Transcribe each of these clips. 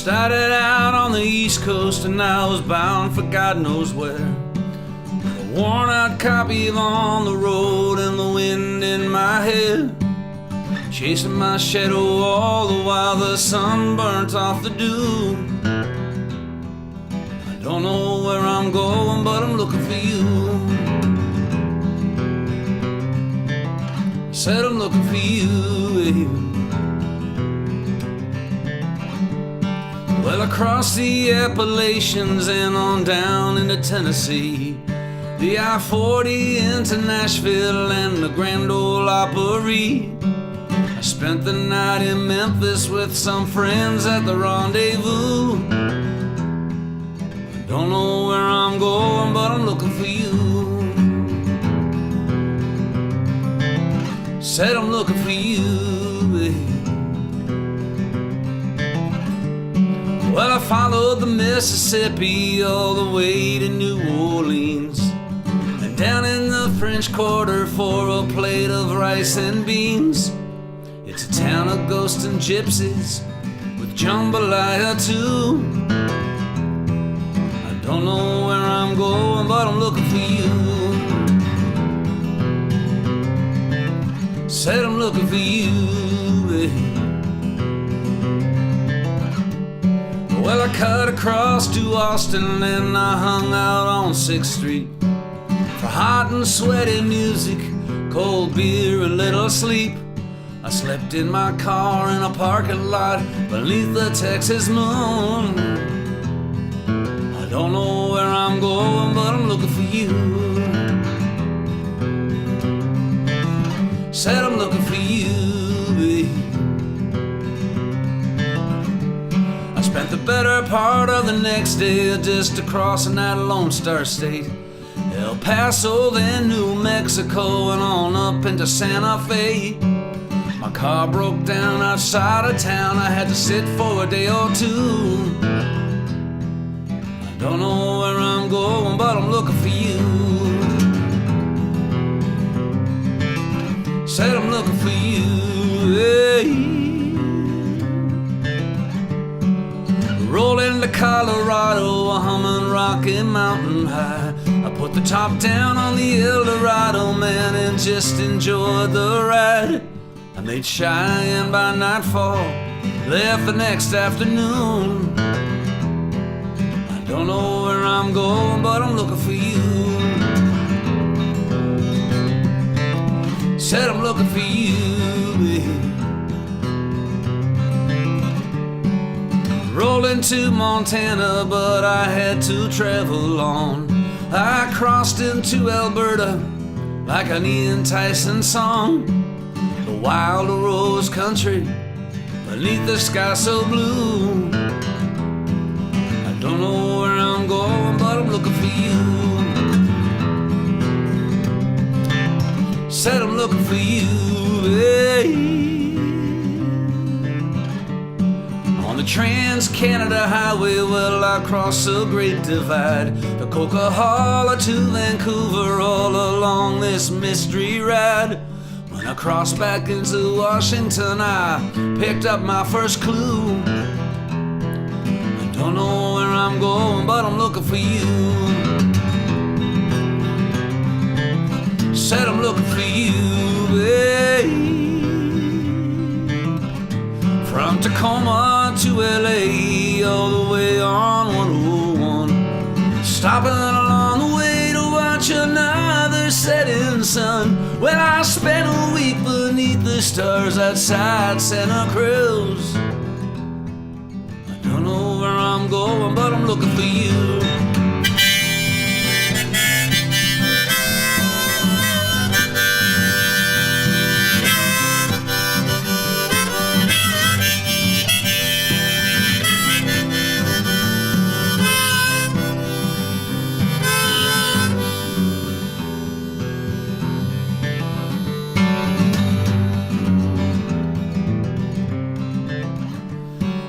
Started out on the East Coast and I was bound for God knows where. A worn out copy of On the Road and the wind in my head, chasing my shadow all the while the sun burnt off the dew. I don't know where I'm going, but I'm looking for you. I said I'm looking for you, babe. Well, across the Appalachians and on down into Tennessee, the I-40 into Nashville and the Grand Ole Opry. I spent the night in Memphis with some friends at the Rendezvous. I don't know where I'm going, but I'm looking for you. Said I'm looking for you, babe. Well, I followed the Mississippi all the way to New Orleans, and down in the French Quarter for a plate of rice and beans. It's a town of ghosts and gypsies with jambalaya too. I don't know where I'm going, but I'm looking for you. Said I'm looking for you, babe. Well, I cut across to Austin and I hung out on 6th Street for hot and sweaty music, cold beer and little sleep. I slept in my car in a parking lot beneath the Texas moon. I don't know where I'm going, but I'm looking for you. Said I'm looking for you, babe. I spent the better part of the next day just crossing that Lone Star State, El Paso, then New Mexico, and on up into Santa Fe. My car broke down outside of town, I had to sit for a day or two. I don't know where I'm going, but I'm looking for you. Said I'm looking for you, hey. Rolling to Colorado, a humming Rocky Mountain High. I put the top down on the Eldorado, man, and just enjoyed the ride. I made Cheyenne by nightfall, left the next afternoon. I don't know where I'm going, but I'm looking for you. Said I'm looking for you, babe. Rolling to Montana, but I had to travel on. I crossed into Alberta like an Ian Tyson song. The wild rose country beneath the sky so blue. I don't know where I'm going, but I'm looking for you. Said I'm looking for you, babe. On the Trans-Canada Highway, well, I crossed the Great Divide, the Coquihalla to Vancouver, all along this mystery ride. When I crossed back into Washington, I picked up my first clue. I don't know where I'm going, but I'm looking for you. Said I'm looking for you, babe. From Tacoma to LA, all the way on 101, stopping along the way to watch another setting sun. Well, I spent a week beneath the stars outside Santa Cruz. I don't know where I'm going, but I'm looking for you.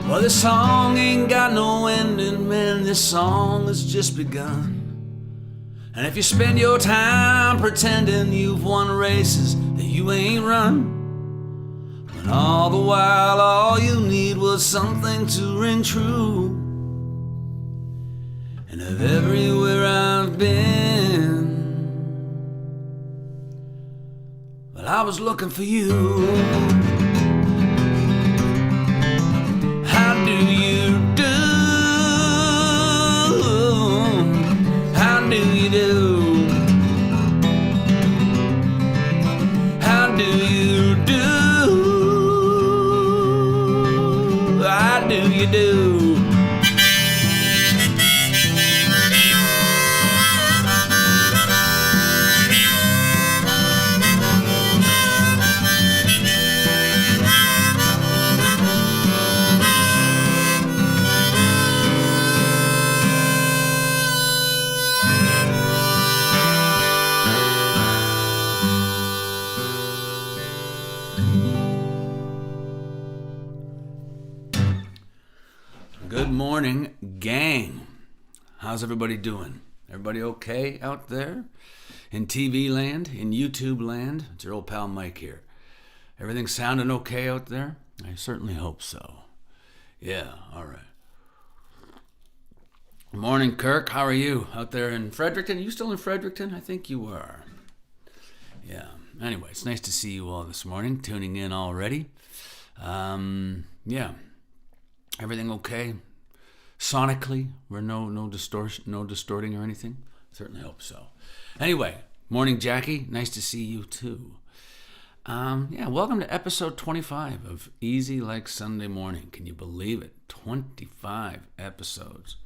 Well, this song ain't got no ending, man, this song has just begun. And if you spend your time pretending you've won races that you ain't run, And all the while, all you need was something to ring true. And of everywhere I've been, well, I was looking for you. How do you do? How do you do? How do you do? How do you do? Good morning, gang. How's everybody doing? Everybody okay out there? In TV land, in YouTube land? It's your old pal Mike here. Everything sounding okay out there? I certainly hope so. Yeah, all right. Morning, Kirk. How are you out there in Fredericton? Are you still in Fredericton? I think you are. Yeah. Anyway, it's nice to see you all this morning, tuning in already. Yeah. Everything okay? Sonically? We're no distorting or anything? Certainly hope so. Anyway, morning, Jackie. Nice to see you too. Welcome to episode 25 of Easy Like Sunday Morning. Can you believe it? 25 episodes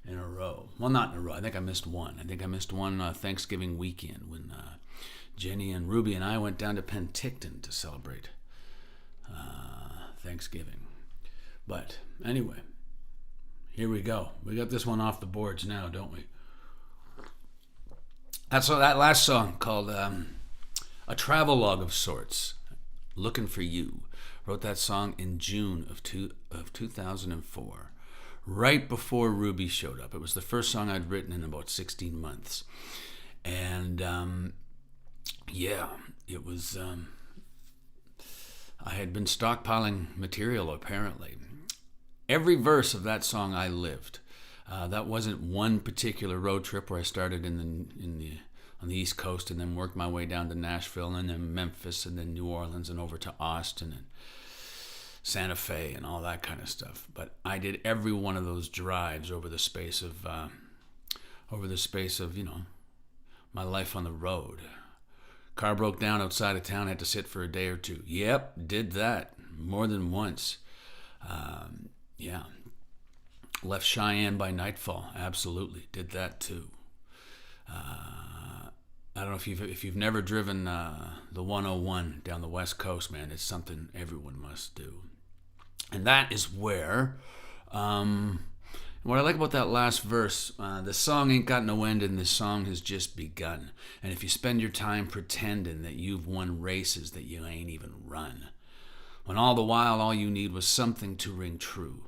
in a row. Well, not in a row. I think I missed one. Thanksgiving weekend when Jenny and Ruby and I went down to Penticton to celebrate Thanksgiving. But anyway, here we go. We got this one off the boards now, don't we? That's that last song called A Travelogue of Sorts, Looking for You. Wrote that song in June of 2004, right before Ruby showed up. It was the first song I'd written in about 16 months. And it was... I had been stockpiling material, apparently. Every verse of that song I lived. That wasn't one particular road trip where I started on the East Coast and then worked my way down to Nashville and then Memphis and then New Orleans and over to Austin and Santa Fe and all that kind of stuff. But I did every one of those drives over the space of my life on the road. Car broke down outside of town, had to sit for a day or two. Yep, did that more than once. Left Cheyenne by nightfall. Absolutely, did that too. I don't know if you've never driven the 101 down the West Coast, man. It's something everyone must do. And that is where what I like about that last verse, the song ain't got no end and the song has just begun. And if you spend your time pretending that you've won races that you ain't even run, when all the while all you need was something to ring true.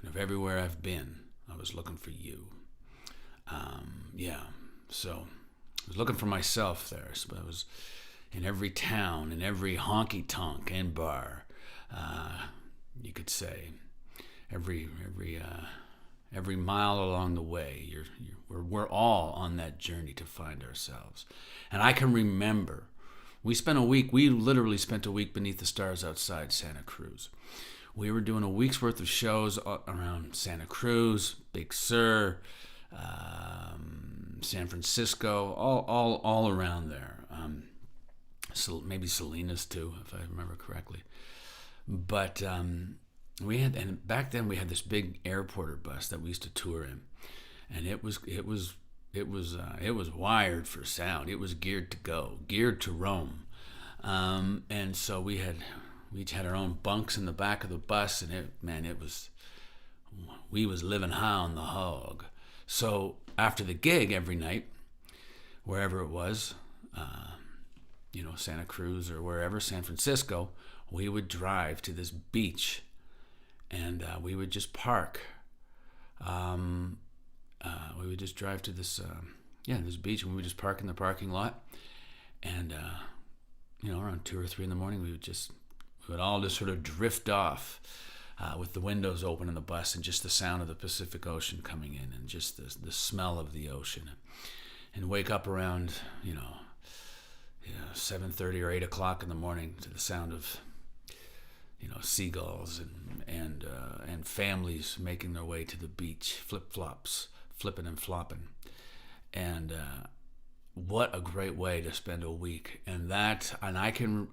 And of everywhere I've been, I was looking for you. So I was looking for myself there. So I was in every town, in every honky-tonk and bar, you could say. Every mile along the way, we're all on that journey to find ourselves. And I can remember, we literally spent a week beneath the stars outside Santa Cruz. We were doing a week's worth of shows around Santa Cruz, Big Sur, San Francisco, all around there. So maybe Salinas too, if I remember correctly. But back then we had this big airporter bus that we used to tour in, and it was wired for sound. It was geared to roam, and so we each had our own bunks in the back of the bus, and we was living high on the hog. So after the gig every night, wherever it was, Santa Cruz or wherever, San Francisco, we would drive to this beach, and we would just park. We would just drive to this beach, and we would just park in the parking lot. And around 2 or 3 in the morning, we We would all just sort of drift off with the windows open in the bus and just the sound of the Pacific Ocean coming in and just the smell of the ocean. And wake up around, 7:30 or 8 o'clock in the morning to the sound of, seagulls and families making their way to the beach, flip-flops, flipping and flopping. And what a great way to spend a week. And I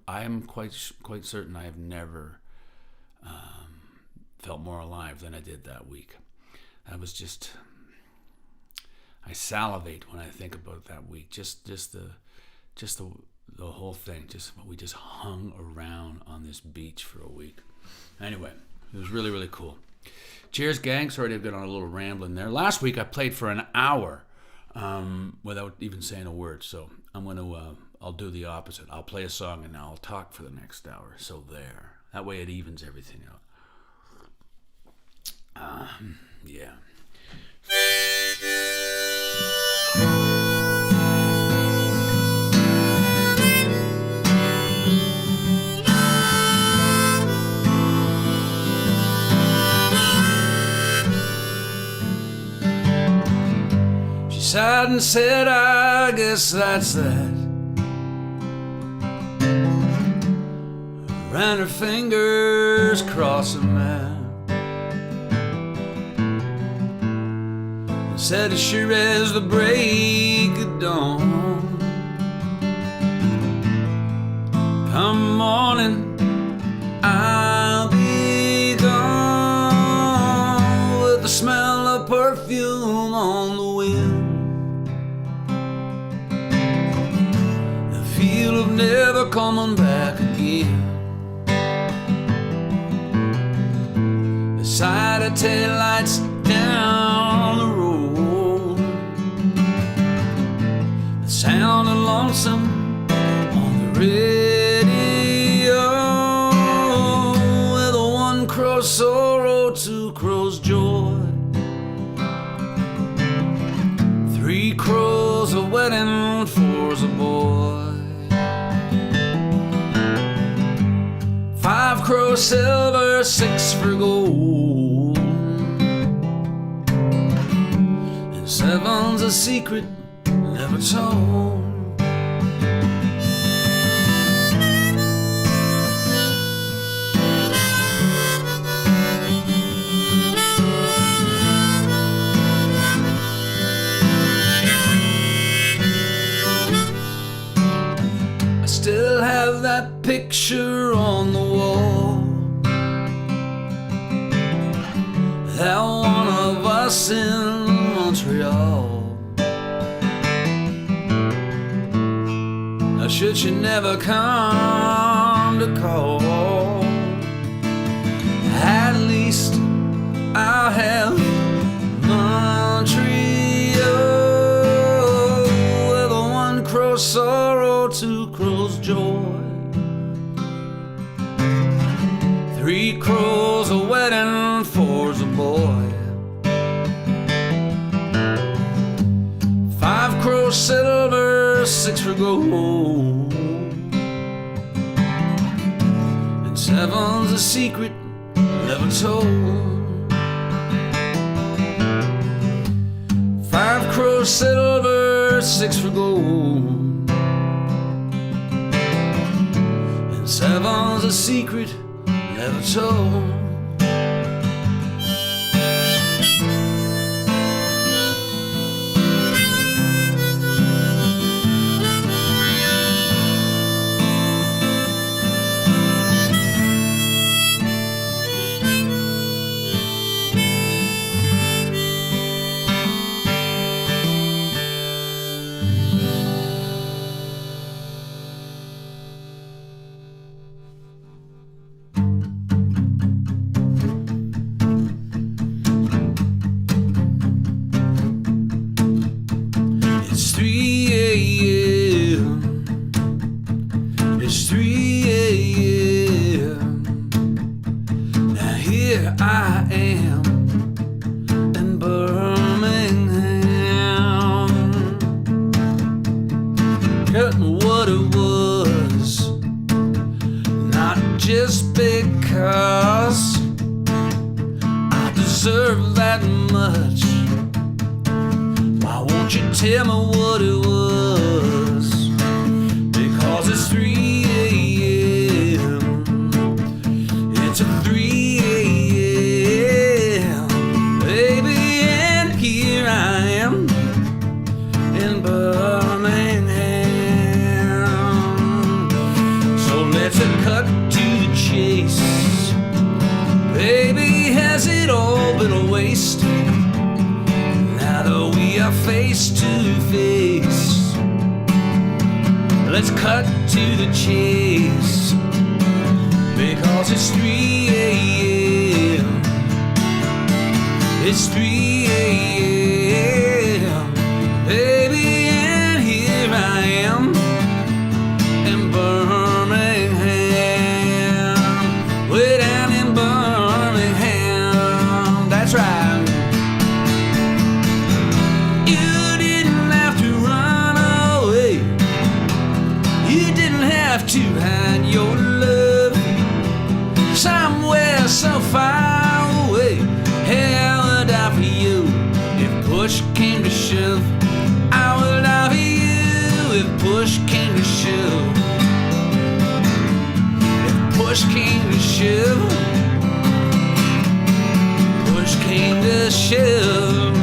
am quite certain I have never felt more alive than I did that week. I salivate when I think about that week. Just the whole thing. We just hung around on this beach for a week. Anyway, it was really, really cool. Cheers, gang. Sorry to get on a little rambling there. Last week I played for an hour without even saying a word. So I'll do the opposite. I'll play a song and I'll talk for the next hour. So there. That way it evens everything out. Yeah. She sighed and said, I guess that's that. Ran her fingers across the map. Said as sure as the break of dawn, come morning, I'll be gone, with the smell of perfume on the wind, the feel of never coming back again. Beside her taillights down the road, sound of lonesome on the radio, with a one crow's sorrow, two crows' joy, three crows a wedding, four's a boy, five crows silver, six for gold, and seven's a secret never told. I still have that picture on the wall, that one of us in Montreal. Should she never come to call, at least I'll have Montreal, with a one crow's sorrow, two crows' joy, three crows a wedding, four's a boy, five crows silver, six for gold, and seven's a secret never told. Five crows silver, six for gold, and seven's a secret never told. It's 3 a.m. It's 3 a.m. Now here I am in Birmingham, getting what it was, not just just because I deserve that much. Why won't you tell me what it was? Because it's 3 a.m. It's a 3 a.m. Baby, and here I am in Birmingham. So let's cut to the chase. Baby, has it all been a waste? Now that we are face to face, let's cut to the chase. Because it's 3 a.m. It's 3 a.m. Baby, and here I am in Birmingham. Way down in Birmingham. That's right. You didn't have to run away. You didn't have to hide your love somewhere so far away. Hey, I would die for you if push came to shove. I would die for you if push came to shove. If push came to shove. Push came to shove.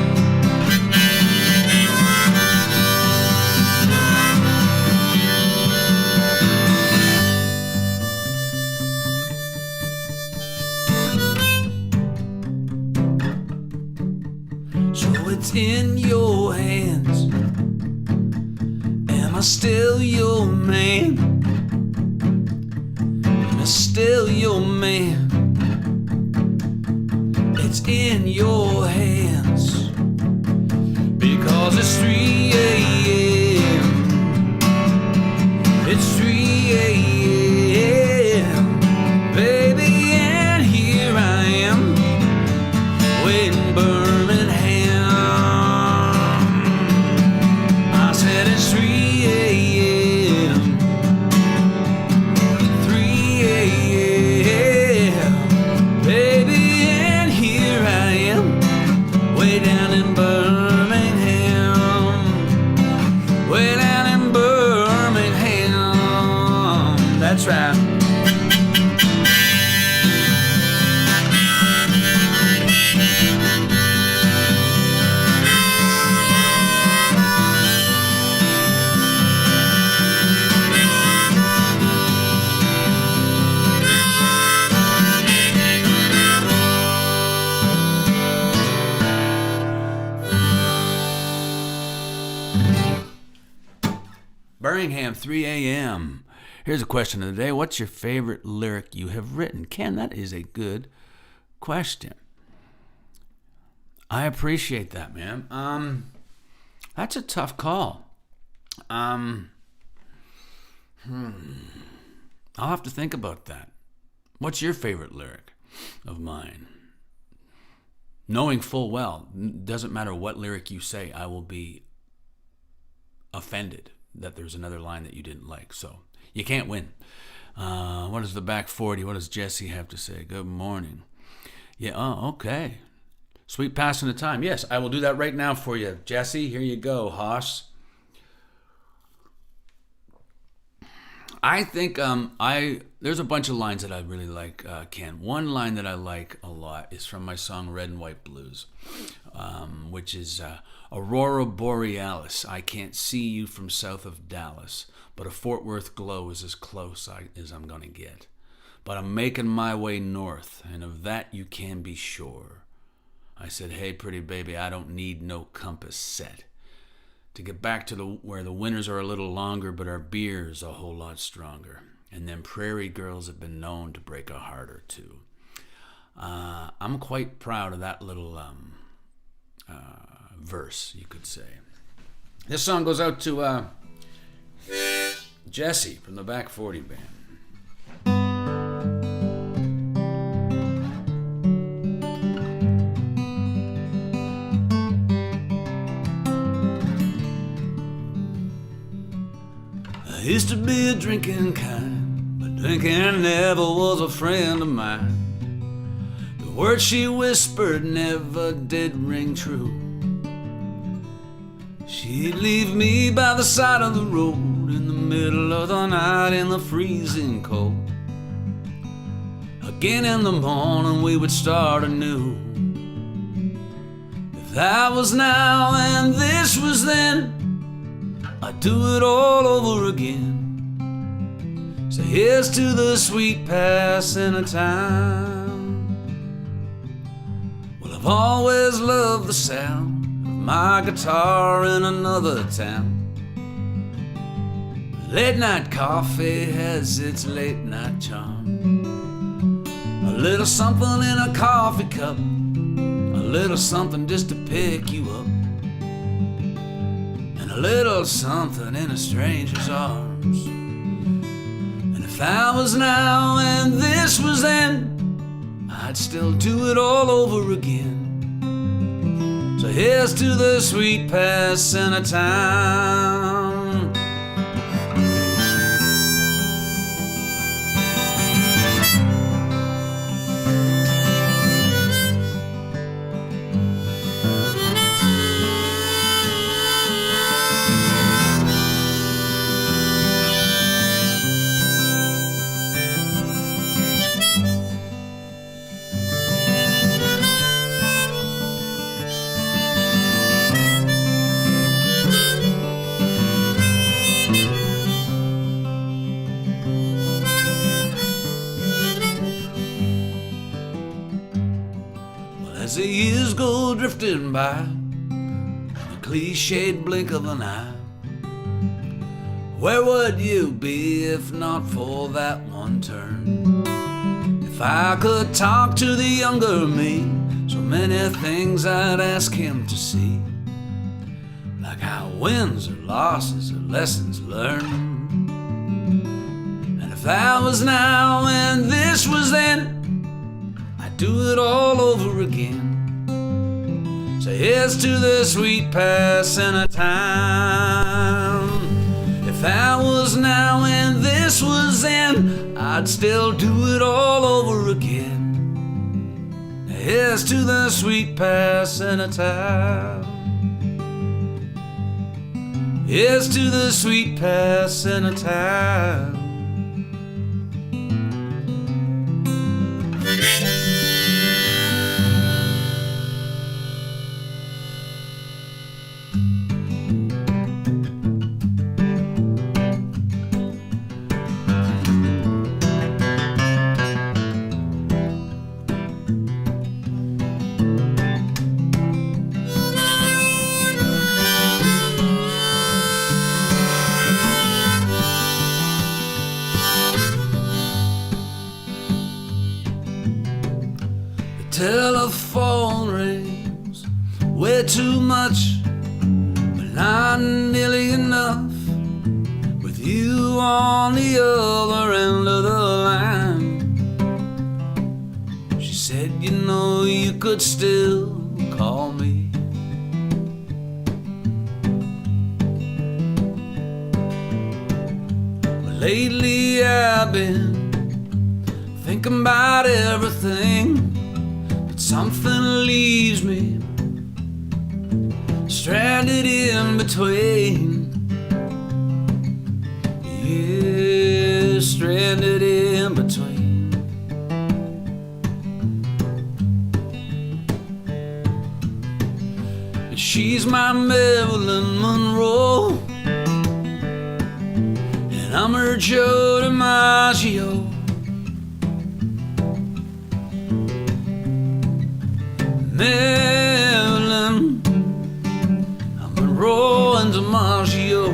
So it's in your hands. Am I still your man? Am I still your man? It's in your hands. Because it's 3 a.m. It's 3 a.m. Baby, and here I am waiting Birmingham. I said it's 3 a.m. 3 a.m. Baby, and here I am way down in Birmingham. Way down in Birmingham. That's right. Birmingham, 3 a.m. Here's a question of the day. What's your favorite lyric you have written? Ken, that is a good question. I appreciate that, man. That's a tough call. I'll have to think about that. What's your favorite lyric of mine? Knowing full well, doesn't matter what lyric you say, I will be offended that there's another line that you didn't like. So you can't win. What is the back 40? What does Jesse have to say? Good morning. Yeah, oh, okay. Sweet passing of time. Yes, I will do that right now for you. Jesse, here you go, Haas. I think there's a bunch of lines that I really like, Ken. One line that I like a lot is from my song Red and White Blues, which is Aurora Borealis. I can't see you from south of Dallas, but a Fort Worth glow is as close as I'm going to get. But I'm making my way north, and of that you can be sure. I said, hey, pretty baby, I don't need no compass set to get back to where the winters are a little longer, but our beer's a whole lot stronger. And them prairie girls have been known to break a heart or two. I'm quite proud of that little verse, you could say. This song goes out to Jesse from the Back 40 Band. I used to be a drinking kind, but Drinking never was a friend of mine. The words she whispered never did ring true. She'd leave me by the side of the road in the middle of the night in the freezing cold. Again in the morning we would start anew. If that was now and this was then, I'd do it all over again. So here's to the sweet passing of time. Well, I've always loved the sound of my guitar in another town. Late night coffee has its late night charm. A little something in a coffee cup, a little something just to pick you up, and a little something in a stranger's arms. And if that was now and this was then, I'd still do it all over again. So here's to the sweet passing of time. As the years go drifting by, the cliched blink of an eye, where would you be if not for that one turn? If I could talk to the younger me, so many things I'd ask him to see, like how wins or losses or lessons learned. And if that was now and this was then, do it all over again. So here's to the sweet passing of time. If that was now and this was then, I'd still do it all over again. Here's to the sweet passing of time. Here's to the sweet passing of time. Telephone rings way too much, but not nearly enough. With you on the other end of the line, she said, you know, you could still call me. But lately I've been thinking about everything. Something leaves me stranded in between. Yeah, stranded in between. And she's my Marilyn Monroe, and I'm her Joe DiMaggio. Marilyn, I'm Monroe and DiMaggio.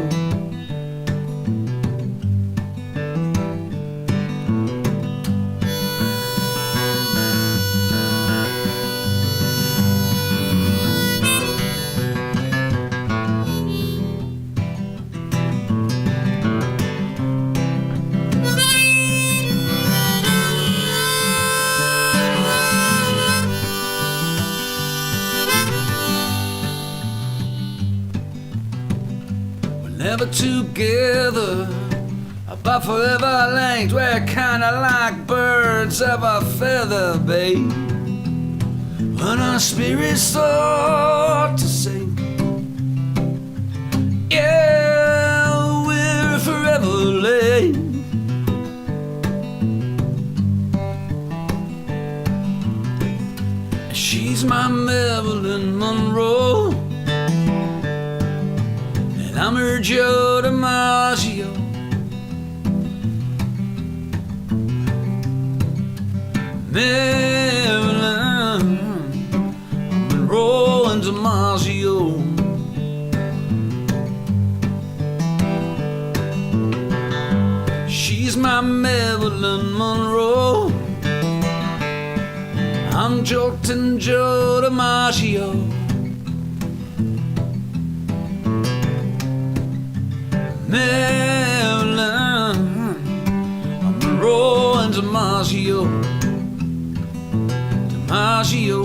Never together, but forever linked. We're kinda like birds of a feather, babe. When our spirits start to sink, yeah, we're forever late. She's my Marilyn Monroe, and I'm her Joe DiMaggio. Marilyn Monroe and DiMaggio. She's my Marilyn Monroe, I'm Jolton Joe DiMaggio. Marilyn Monroe and DiMaggio. DiMaggio.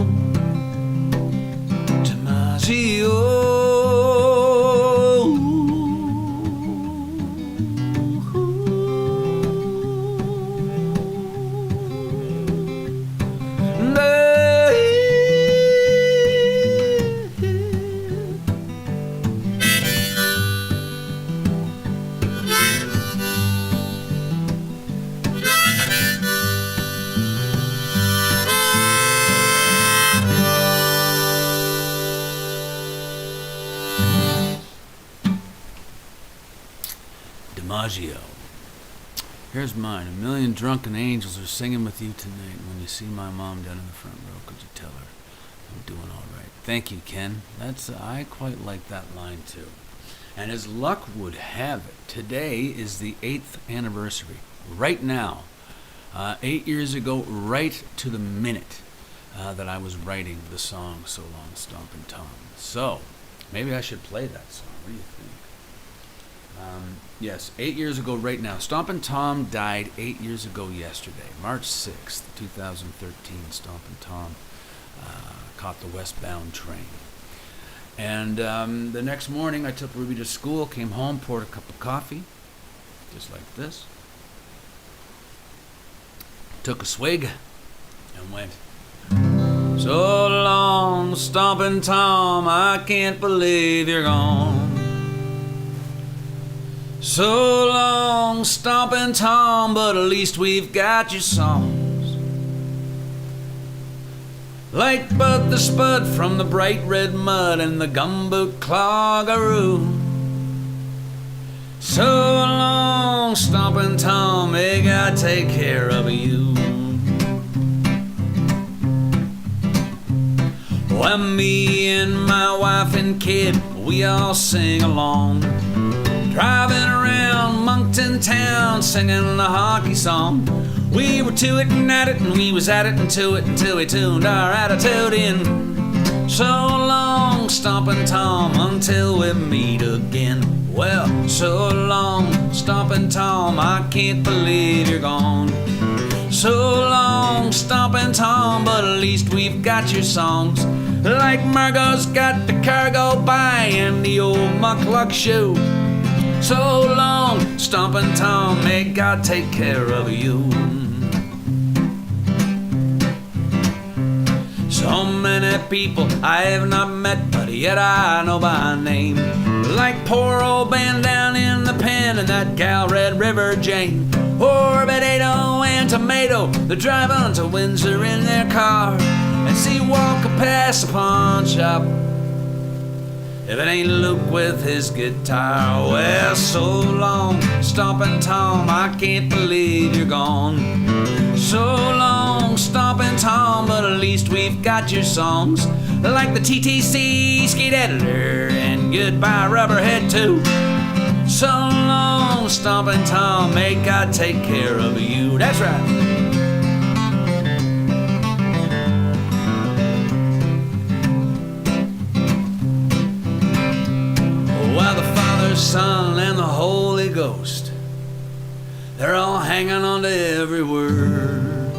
DiMaggio. Here's mine. A million drunken angels are singing with you tonight. When you see my mom down in the front row, could you tell her I'm doing all right? Thank you, Ken. I quite like that line too. And as luck would have it, today is the 8th anniversary. Right now, 8 years ago, right to the minute that I was writing the song "So Long Stomping Tom." So maybe I should play that song. What do you think? Yes, 8 years ago right now. Stompin' Tom died 8 years ago yesterday, March 6th, 2013. Stompin' Tom caught the westbound train. And the next morning I took Ruby to school, came home, poured a cup of coffee, just like this. Took a swig and went, "So long, Stompin' Tom, I can't believe you're gone. So long, Stompin' Tom, but at least we've got your songs. Like Bud the Spud from the bright red mud and the gumboot cloggeroo. So long, Stompin' Tom, may God take care of you." Well, me and my wife and kid, we all sing along, driving around Moncton town, singing the hockey song. We were to it and at it, and we was at it and to it until we tuned our attitude in. So long, Stompin' Tom, until we meet again. Well, so long, Stompin' Tom, I can't believe you're gone. So long, Stompin' Tom, but at least we've got your songs. Like Margot's got the cargo by and the old muckluck shoe. So long, Stompin' Tom, may God take care of you. So many people I have not met, but yet I know by name. Like poor old Ben down in the pen and that gal Red River Jane. Or Potato and Tomato, they drive on to Windsor in their car and see Walker pass a pawn shop. If it ain't Luke with his guitar. Well, so long, Stompin' Tom, I can't believe you're gone. So long, Stompin' Tom, but at least we've got your songs. Like the TTC Skate Editor and Goodbye Rubberhead too. So long, Stompin' Tom, may God take care of you. That's right. Son and the Holy Ghost, they're all hanging on to every word.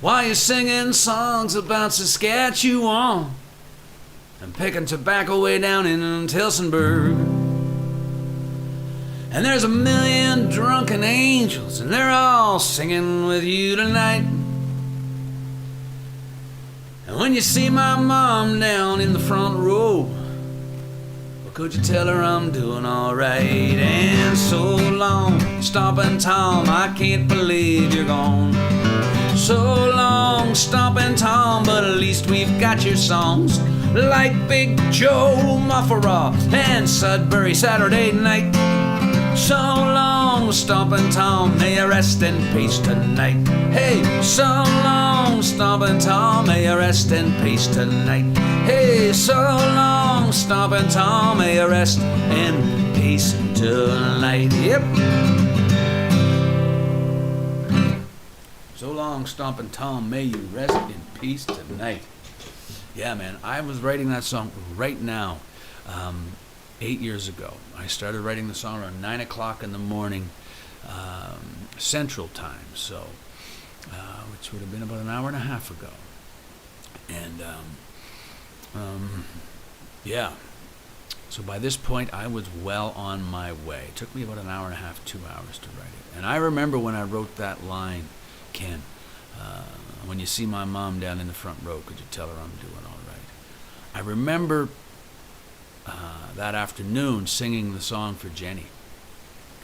While you're singing songs about Saskatchewan and picking tobacco way down in Tillsonburg. And there's a million drunken angels, and they're all singing with you tonight. And when you see my mom down in the front row, well, could you tell her I'm doing alright? And so long, Stomping Tom, I can't believe you're gone. So long, Stomping Tom, but at least we've got your songs, like Big Joe, Mufferaw, and Sudbury Saturday Night. So long, Stomping Tom, may you rest in peace tonight. Hey, so long, Stomping Tom, may you rest in peace tonight. Hey, so long, Stomping Tom, may you rest in peace tonight. Yep. So long, Stomping Tom, may you rest in peace tonight. Yeah, man, I was writing that song right now, 8 years ago. I started writing the song around 9 o'clock in the morning, Central Time, so, which would have been about an hour and a half ago. And, yeah. So by this point, I was well on my way. It took me about an hour and a half, 2 hours to write it. And I remember when I wrote that line, Ken, when you see my mom down in the front row, could you tell her I'm doing all right? I remember that afternoon singing the song for Jenny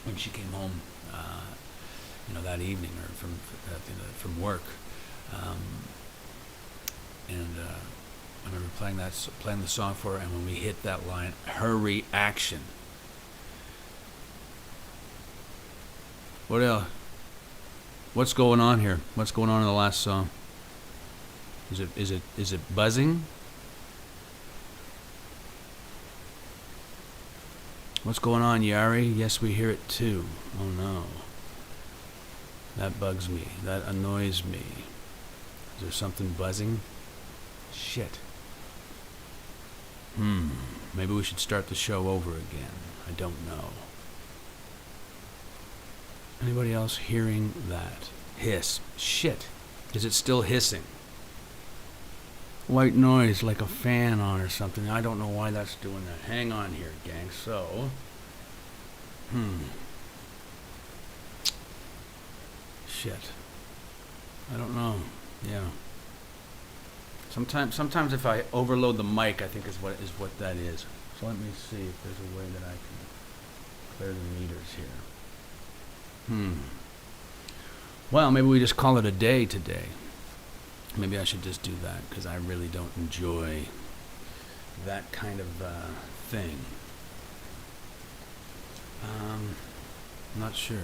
when she came home, that evening or from work, and I remember playing the song for her, and when we hit that line, her reaction. What else? What's going on here? What's going on in the last song? Is it buzzing? What's going on, Yari? Yes, we hear it too. Oh no. That bugs me. That annoys me. Is there something buzzing? Shit. Maybe we should start the show over again. I don't know. Anybody else hearing that? Hiss. Shit. Is it still hissing? White noise like a fan on or something. I don't know why that's doing that. Hang on here, gang. So, shit. I don't know. Yeah. Sometimes if I overload the mic, I think is what that is. So let me see if there's a way that I can clear the meters here. Well, maybe we just call it a day today. Maybe I should just do that, because I really don't enjoy that kind of thing. I'm not sure.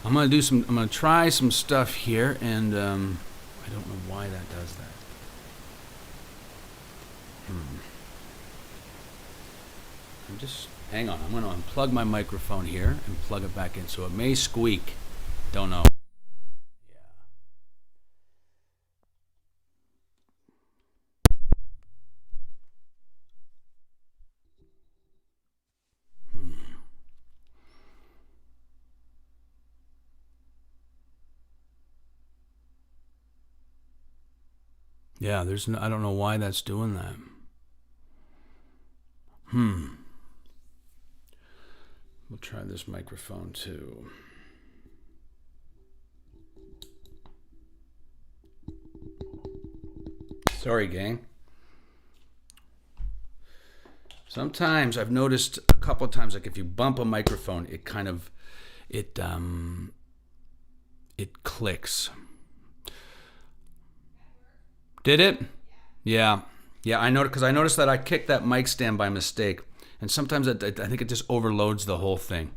I'm gonna try some stuff here, and I don't know why that does that. Hang on, I'm gonna unplug my microphone here and plug it back in, so it may squeak. Don't know. Yeah, I don't know why that's doing that. We'll try this microphone too. Sorry, gang. Sometimes I've noticed a couple of times, like if you bump a microphone, it clicks. Did it? Yeah. I noticed, because I noticed that I kicked that mic stand by mistake, and sometimes I think it just overloads the whole thing.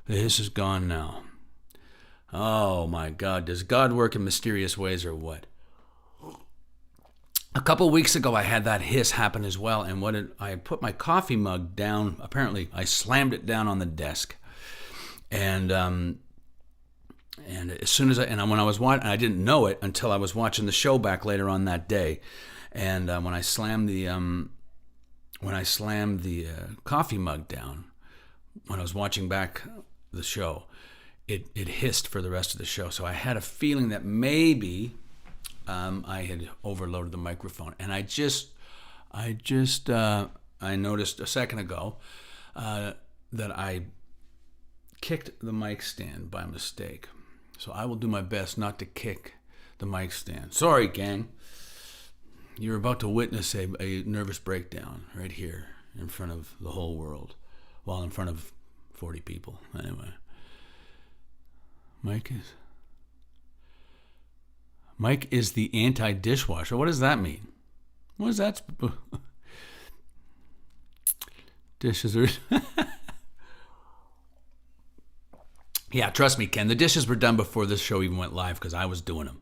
This is gone now. Oh my God! Does God work in mysterious ways or what? A couple weeks ago, I had that hiss happen as well, and I put my coffee mug down. Apparently, I slammed it down on the desk, and as soon as when I was watching, I didn't know it until I was watching the show back later on that day, and when I slammed the coffee mug down, when I was watching back the show, it hissed for the rest of the show. So I had a feeling that maybe I had overloaded the microphone, and I noticed a second ago that I kicked the mic stand by mistake. So I will do my best not to kick the mic stand. Sorry, gang. You're about to witness a nervous breakdown right here in front of the whole world, while in front of 40 people. Anyway, Mike is the anti-dishwasher. What does that mean? What does that? Dishes are. Yeah, trust me, Ken. The dishes were done before this show even went live because I was doing them.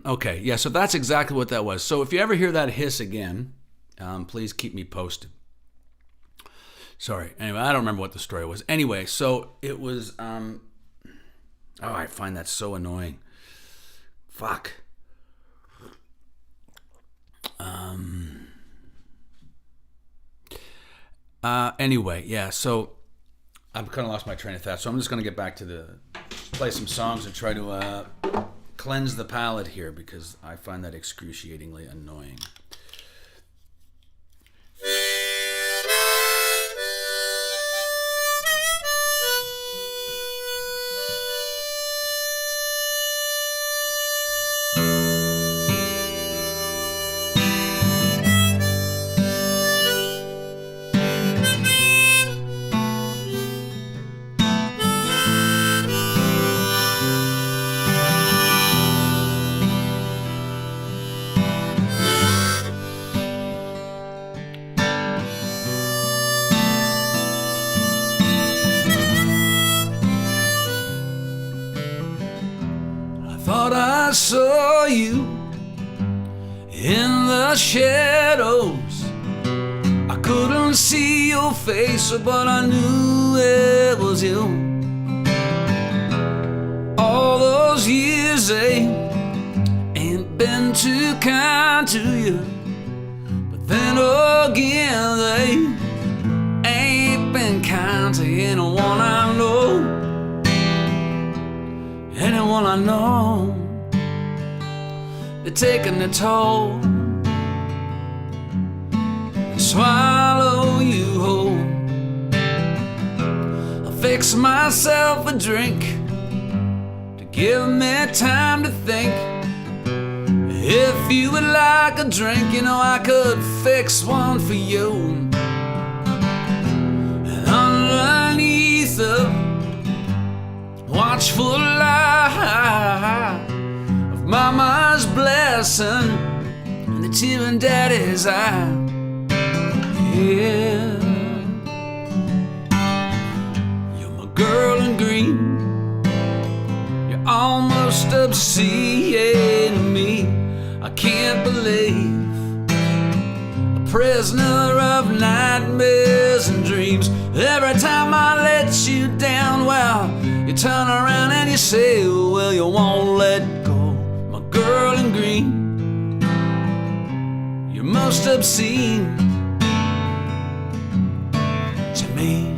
Okay, yeah, so that's exactly what that was. So if you ever hear that hiss again, please keep me posted. Sorry. Anyway, I don't remember what the story was. Anyway, so it was, I find that so annoying. Fuck. Anyway, yeah, so I've kind of lost my train of thought, so I'm just going to get back to play some songs and try to cleanse the palate here because I find that excruciatingly annoying. Thought I saw you in the shadows. I couldn't see your face, but I knew it was you. All those years they ain't been too kind to you, but then again they ain't been kind to anyone I know. Anyone I know, they're taking their toll and swallow you whole. I'll fix myself a drink to give me time to think. If you would like a drink, you know I could fix one for you. And underneath the watchful eye of Mama's blessing and the tear in Daddy's eye. Yeah, you're my girl in green. You're almost obscene to me. I can't believe a prisoner of nightmares and dreams. Every time I let you down, well, you turn around and you say, well, you won't let go. My girl in green, you're most obscene to me.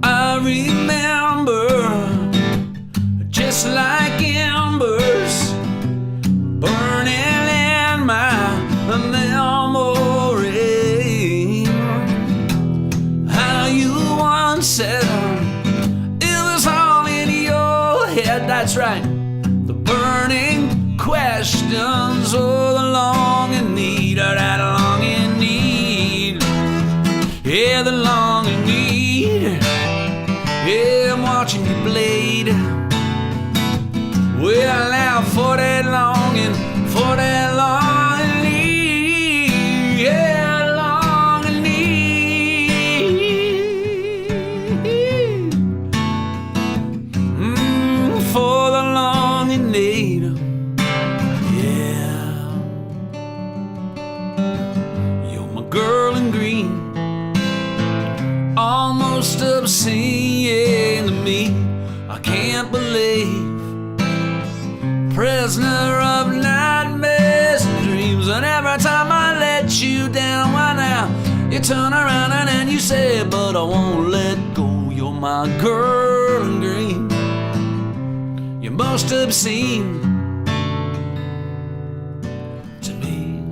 I remember just like embers burning in my memory. How you once said it was all in your head. That's right. The burning questions, oh, the longing need, or that longing need. Yeah, the longing need. Yeah, I'm watching you bleed. Well, now for that longing need, yeah, longing need, for the longing need, yeah. You're my girl in green, almost obscene to me. I can't believe prisoner of nightmares and dreams. And every time I let you down, why now you turn around and then you say, but I won't let go. You're my girl in green. You're most obscene to me.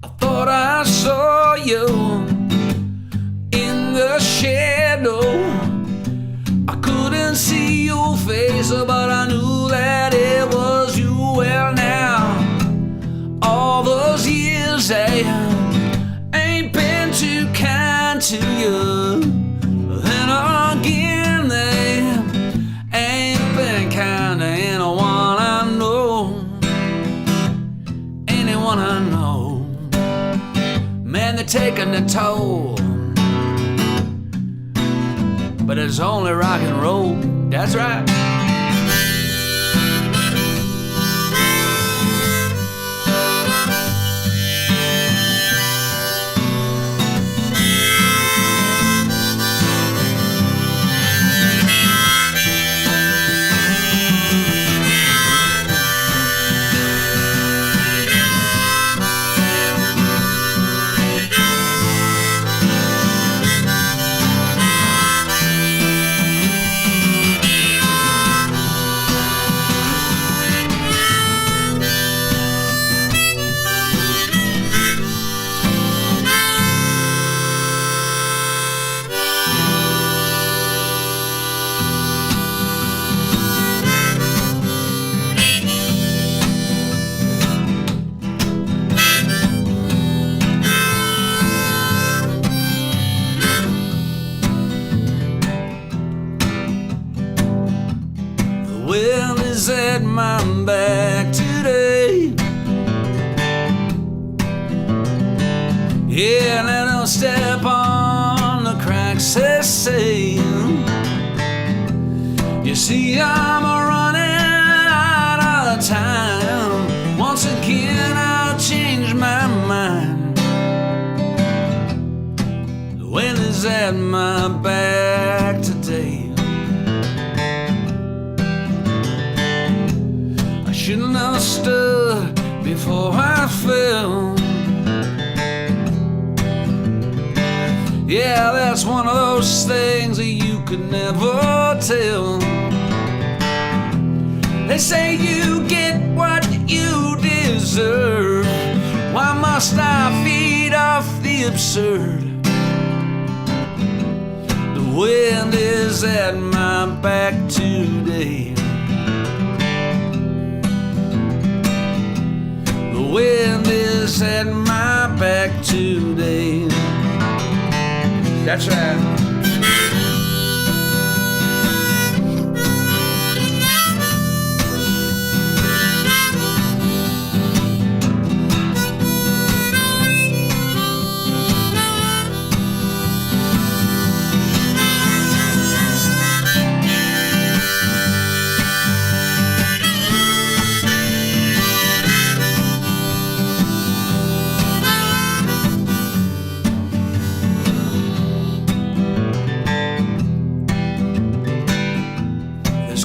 I thought I saw you in the shadow. I couldn't see your face, but I knew that it was you. Well, now all those years they ain't been too kind to you. Then again, they ain't been kind to anyone I know. Anyone I know. Man, they're taking the toll. But it's only rock and roll, that's right. Wind is at my back today. Yeah, let them step on the cracks, they say. You see, I'm running out of time. Once again, I'll change my mind. The wind is at my back today. Shouldn't have stood before I fell. Yeah, that's one of those things that you could never tell. They say you get what you deserve. Why must I feed off the absurd? The wind is at my back today. The wind is at my back today. That's right.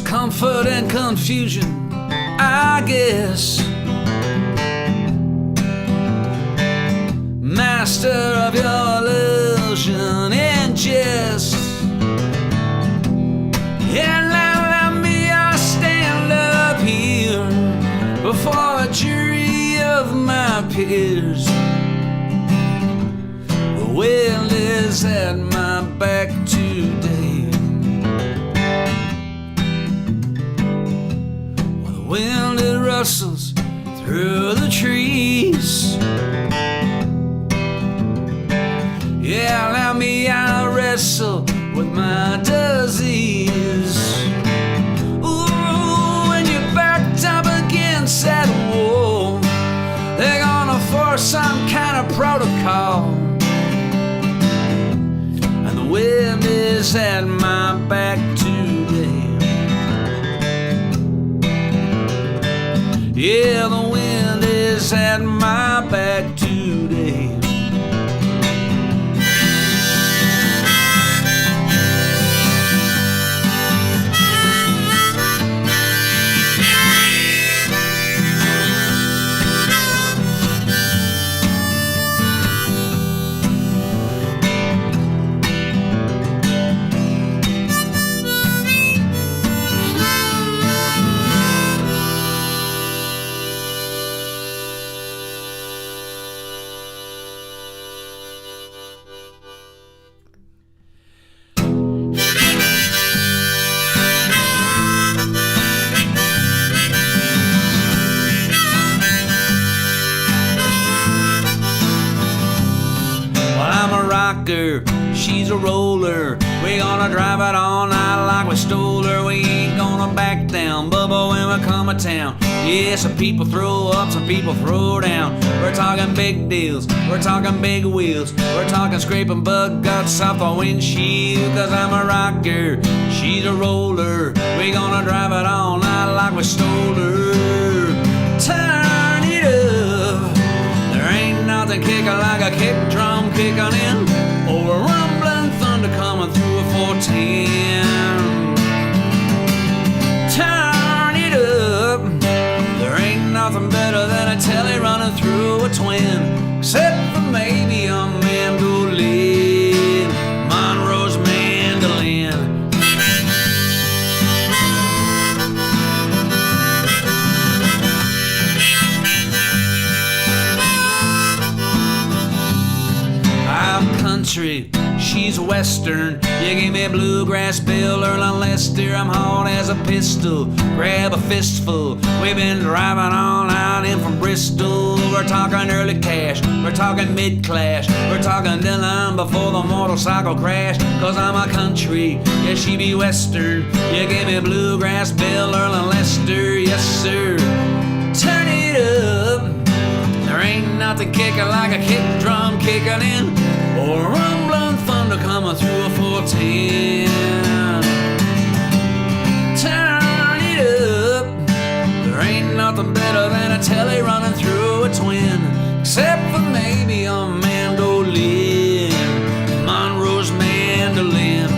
Comfort and confusion, I guess. Master of your illusion and jest. And now let me stand up here before a jury of my peers. The wind is at my back today. The wind, it rustles through the trees. Yeah, allow me, I'll wrestle with my disease. Ooh, when you're backed up against that wall, they're gonna force some kind of protocol. And the wind is at my back today. Yeah, the wind is at my back today. she's a roller. We gonna drive it all night like we stole her. We ain't gonna back down, Bubba, when we come to town. Yeah, some people throw up, some people throw down. We're talking big deals, we're talking big wheels. We're talking scraping bug guts off the windshield. Cause I'm a rocker, she's a roller. We gonna drive it all night like we stole her. Turn it up. There ain't nothing kicking like a kick drum kicking in, or a rumbling thunder coming through a 410. Turn it up. There ain't nothing better than a telly running through a twin, except for maybe a mandolin, Monroe's mandolin. I'm country, she's western. You give me bluegrass, Bill, Earl, and Lester. I'm hard as a pistol, grab a fistful. We've been driving all night in from Bristol. We're talking early cash, we're talking mid-clash. We're talking Dylan before the motorcycle crash. Cause I'm a country, yeah, she be western. You give me bluegrass, Bill, Earl, and Lester. Yes, sir. Turn it up. There ain't nothing kicking like a kick drum kicking in, or rumbling thunder coming through a 410. Turn it up. There ain't nothing better than a telly running through a twin, except for maybe a mandolin, Monroe's mandolin.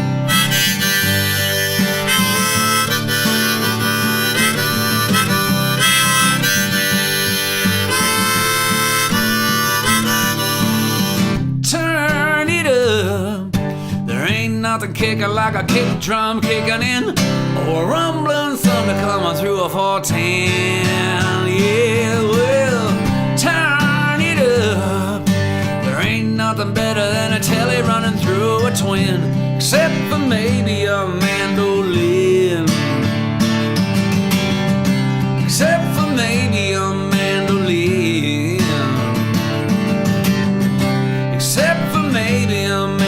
Nothing kicking like a kick drum kicking in, or rumbling thunder coming through a 410. Yeah, well, turn it up. There ain't nothing better than a telly running through a twin, except for maybe a mandolin, except for maybe a mandolin, except for maybe a mandolin.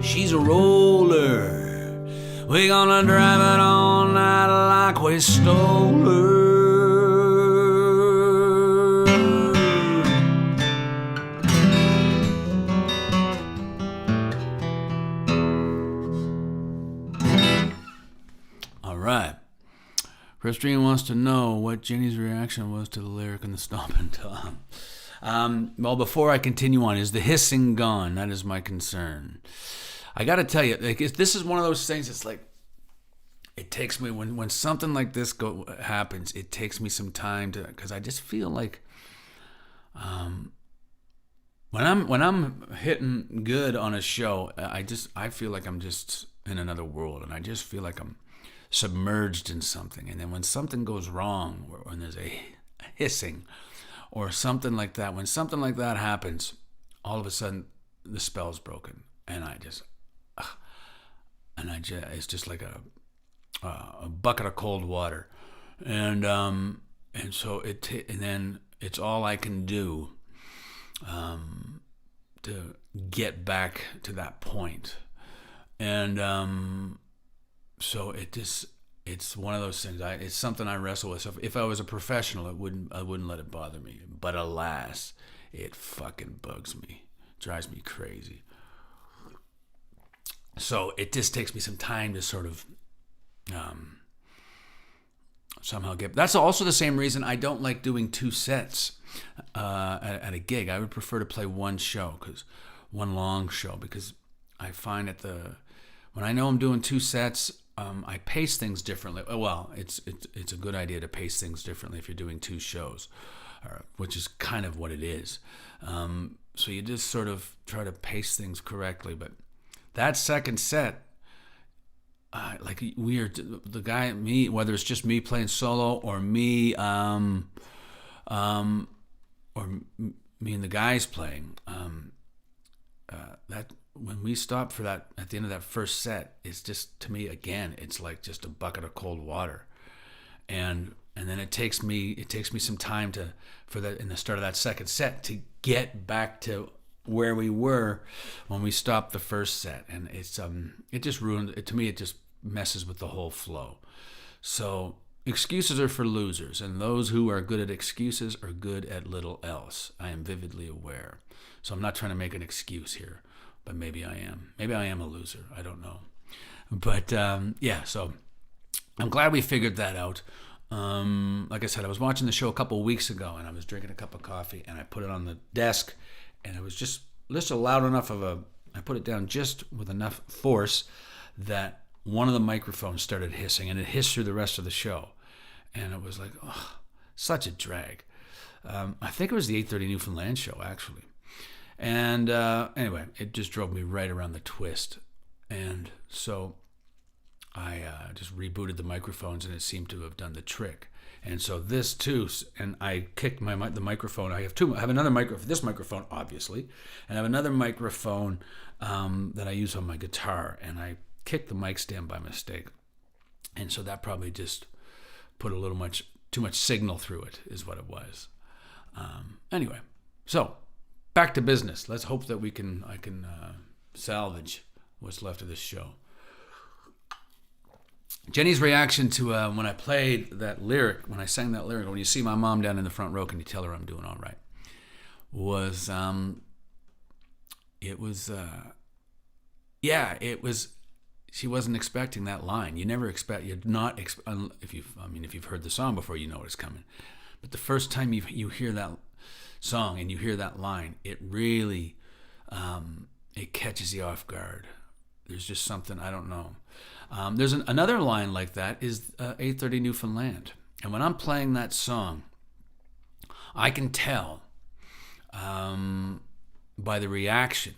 She's a roller. We gonna drive it all night like we stole her. All right. Christine wants to know what Jenny's reaction was to the lyric in the Stomping Tom. Well, before I continue on, is the hissing gone? That is my concern. I got to tell you, like, this is one of those things. It's like, it takes me when something like this happens. It takes me some time to, because I just feel like, when I'm hitting good on a show, I feel like I'm just in another world, and I just feel like I'm submerged in something. And then when something goes wrong, or when there's a hissing, or something like that, when something like that happens, all of a sudden the spell's broken, and it's just like a bucket of cold water, and so and then it's all I can do to get back to that point, and so it's one of those things. It's something I wrestle with. So if I was a professional, I wouldn't let it bother me. But alas, it fucking bugs me, drives me crazy. So it just takes me some time to sort of somehow get. That's also the same reason I don't like doing two sets at a gig. I would prefer to play one long show, because I find when I know I'm doing two sets, I pace things differently. Well, it's a good idea to pace things differently if you're doing two shows, which is kind of what it is. So you just sort of try to pace things correctly. But that second set, like the guy, me, whether it's just me playing solo or me, or me and the guys playing, that when we stop for that at the end of that first set, it's just, to me, again, it's like just a bucket of cold water, and then it takes me some time for that in the start of that second set to get back to where we were when we stopped the first set, and it just ruined it to me. It just messes with the whole flow. So excuses are for losers, and those who are good at excuses are good at little else. I am vividly aware. So I'm not trying to make an excuse here, but maybe I am. Maybe I am a loser. I don't know. But yeah, so I'm glad we figured that out. Like I said, I was watching the show a couple of weeks ago, and I was drinking a cup of coffee, and I put it on the desk, and it was just a loud enough I put it down just with enough force that one of the microphones started hissing, and it hissed through the rest of the show. And it was like, oh, such a drag. I think it was the 8:30 Newfoundland show, actually. And anyway, it just drove me right around the twist. And so I just rebooted the microphones, and it seemed to have done the trick. And so this too, and I kicked the microphone. I have another microphone, this microphone, obviously, and I have another microphone that I use on my guitar, and I kicked the mic stand by mistake. And so that probably just put too much signal through it, is what it was. Anyway, so back to business. Let's hope that I can salvage what's left of this show. Jenny's reaction to when I played that lyric, when I sang that lyric, when you see my mom down in the front row, can you tell her I'm doing all right? Was she wasn't expecting that line. You never expect, if you've heard the song before, you know it's coming. But the first time you hear that song and you hear that line, it really, it catches you off guard. There's just something, I don't know. There's another line like that is 8:30 Newfoundland. And when I'm playing that song, I can tell by the reaction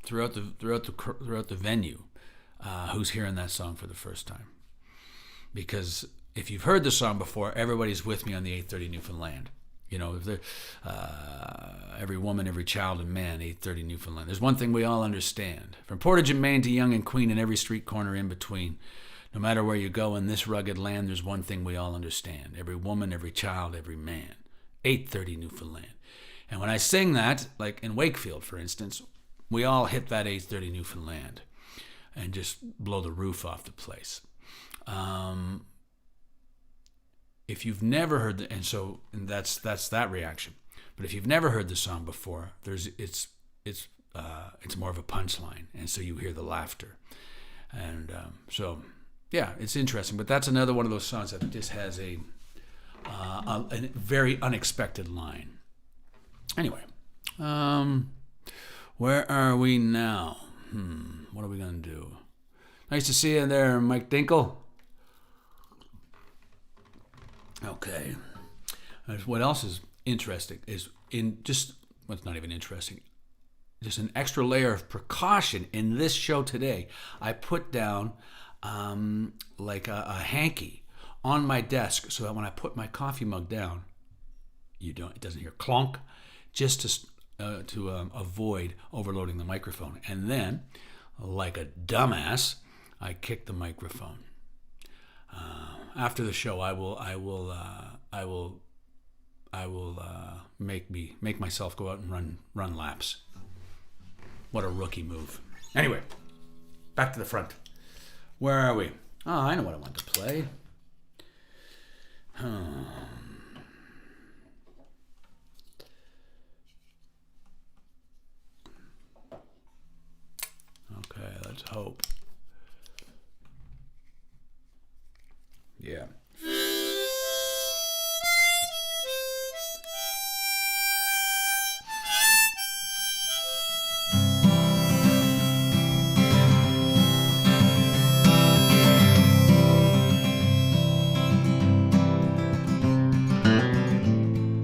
throughout the venue who's hearing that song for the first time. Because if you've heard the song before, everybody's with me on the 8:30 Newfoundland. You know, if every woman, every child and man, 8:30 Newfoundland. There's one thing we all understand. From Portage and Maine to Yonge and Queen and every street corner in between, no matter where you go in this rugged land, there's one thing we all understand. Every woman, every child, every man. 8:30 Newfoundland. And when I sing that, like in Wakefield, for instance, we all hit that 8:30 Newfoundland and just blow the roof off the place. If you've never heard and that's that reaction. But if you've never heard the song before, it's more of a punchline, and so you hear the laughter, and so yeah, it's interesting. But that's another one of those songs that just has a very unexpected line. Anyway, where are we now? What are we gonna do? Nice to see you there, Mike Dinkle. Okay. What else is interesting is it's not even interesting, just an extra layer of precaution in this show today. I put down like a hanky on my desk so that when I put my coffee mug down, it doesn't hear clonk, just to avoid overloading the microphone. And then, like a dumbass, I kick the microphone. After the show, I will make myself go out and run laps. What a rookie move. Anyway, back to the front. Where are we? Oh, I know what I want to play. Okay, let's hope. Yeah.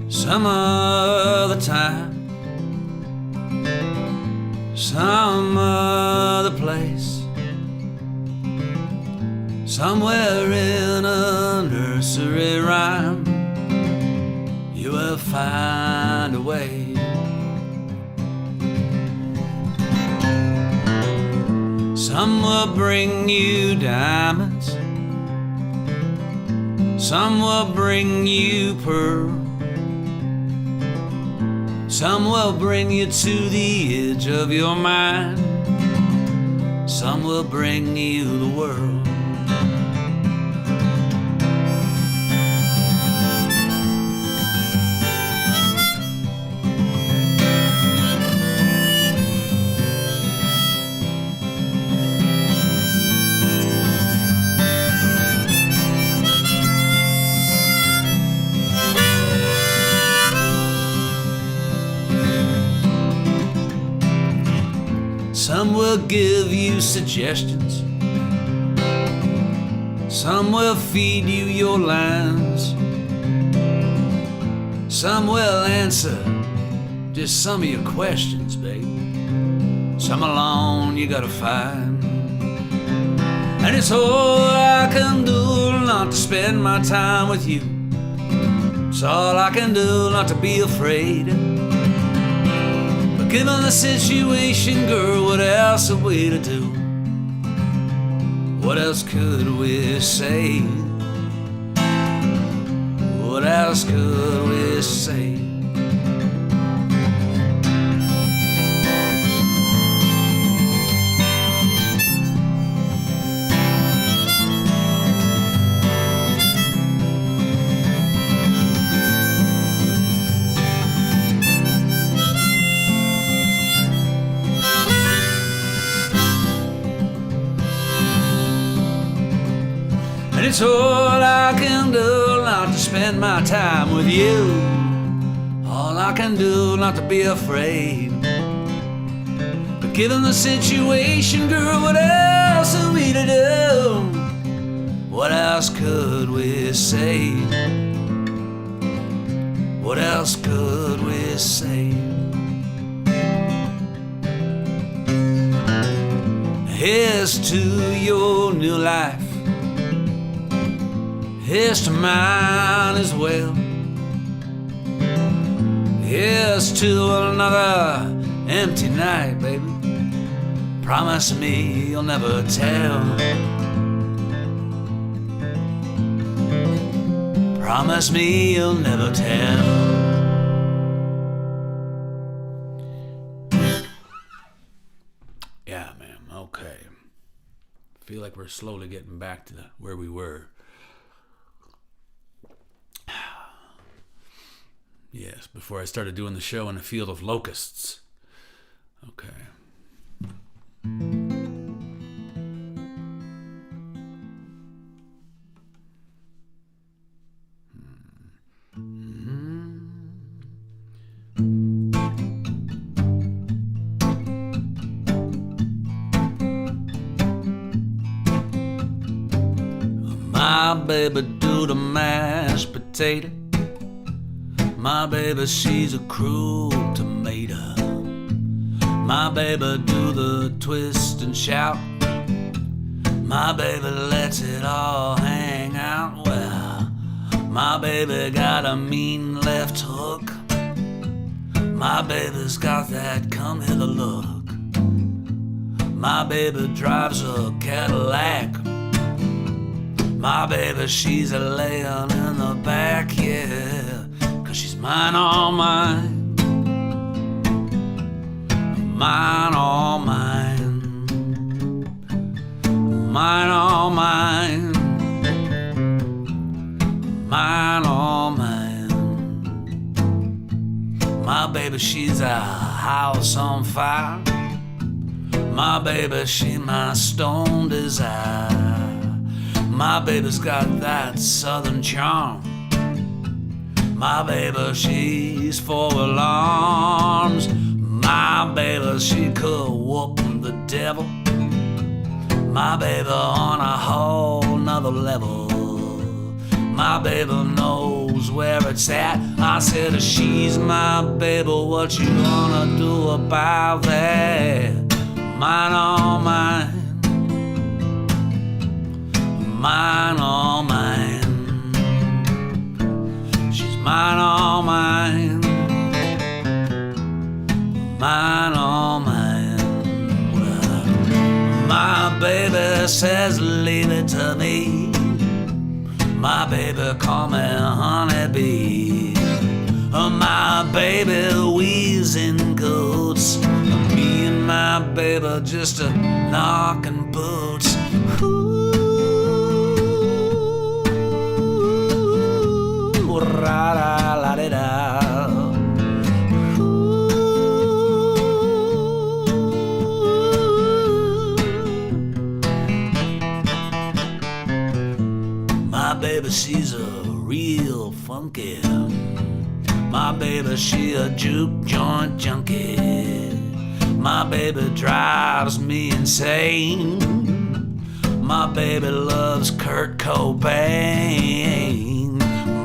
Some other time, some other place, somewhere in a nursery rhyme, you will find a way will bring you diamonds, some will bring you pearl, some will bring you to the edge of your mind, some will bring you the world. Some will give you suggestions, some will feed you your lines, some will answer just some of your questions, babe. Some alone you gotta find. And it's all I can do not to spend my time with you. It's all I can do not to be afraid. Given the situation, girl, what else are we to do? What else could we say? What else could we say? It's all I can do not to spend my time with you. All I can do not to be afraid. But given the situation, girl, what else are we to do? What else could we say? What else could we say? Here's to your new life. Here's to mine as well. Here's to another empty night, baby. Promise me you'll never tell. Promise me you'll never tell. Yeah, man, okay. Feel like we're slowly getting back to where we were. Yes, before I started doing the show in a field of locusts. Okay. My baby do the mashed potato. My baby, she's a cruel tomato. My baby do the twist and shout. My baby lets it all hang out. Well, my baby got a mean left hook. My baby's got that come hither look. My baby drives a Cadillac. My baby, she's a layin' in the back, yeah. She's mine, all mine, mine, all mine, mine, all mine, mine, all mine. My baby, she's a house on fire. My baby, she my stone desire. My baby's got that southern charm. My baby, she's for alarms. My baby, she could whoop the devil. My baby on a whole nother level. My baby knows where it's at. I said, she's my baby, what you gonna do about that? Mine, all mine, mine, all mine. Mine, all mine, mine, all mine. Well, my baby baby says leave it to me. My baby call me honeybee. My baby wheezing goats. Me and my baby just a knocking boots. Ooh, ra-da-la-di-da. My baby, she's a real funky. My baby, she a juke joint junkie. My baby drives me insane. My baby loves Kurt Cobain.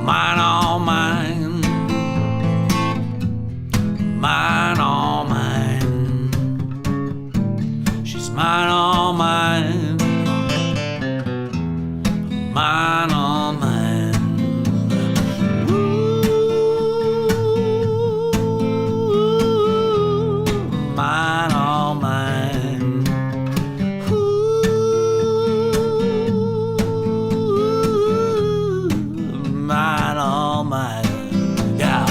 Mine, all mine. Mine, all mine. She's mine, all mine. Mine, all mine. Mine, all mine. Mine, all mine. Yeah.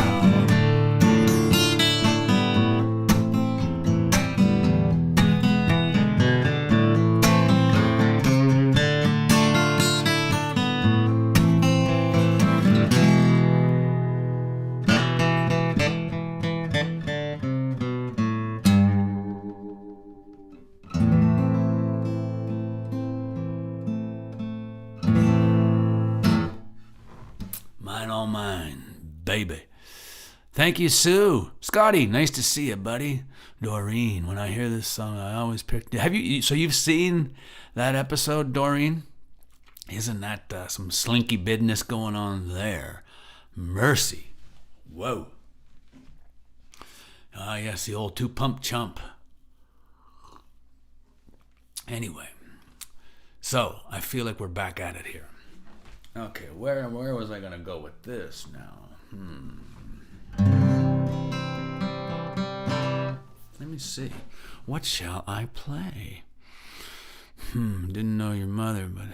Mine, all mine, baby. Thank you, Sue. Scotty, nice to see you, buddy. Doreen, when I hear this song, I always pick. Have you? So you've seen that episode, Doreen? Isn't that some slinky business going on there? Mercy. Whoa. Ah, yes, the old two-pump chump. Anyway, so I feel like we're back at it here. Okay, where was I going to go with this now? Let me see. What shall I play? Didn't know your mother, but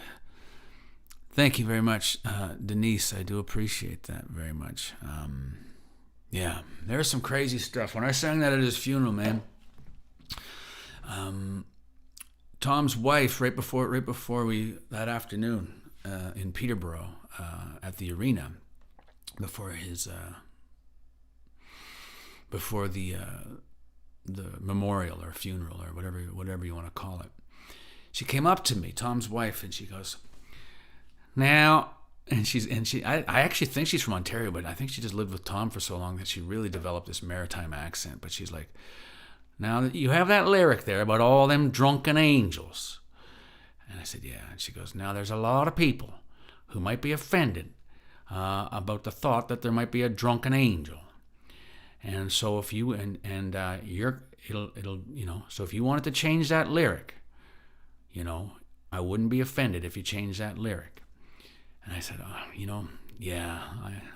thank you very much, Denise. I do appreciate that very much. Yeah, there's some crazy stuff. When I sang that at his funeral, man, Tom's wife, right before we that afternoon, in Peterborough at the arena before the memorial or funeral or whatever you want to call it. She came up to me, Tom's wife, and she goes, "Now," I actually think she's from Ontario, but I think she just lived with Tom for so long that she really developed this maritime accent. But she's like, "Now you have that lyric there about all them drunken angels." And I said, "Yeah." And she goes, "Now there's a lot of people who might be offended about the thought that there might be a drunken angel. And so if you so if you wanted to change that lyric, I wouldn't be offended if you changed that lyric." And I said, "Yeah,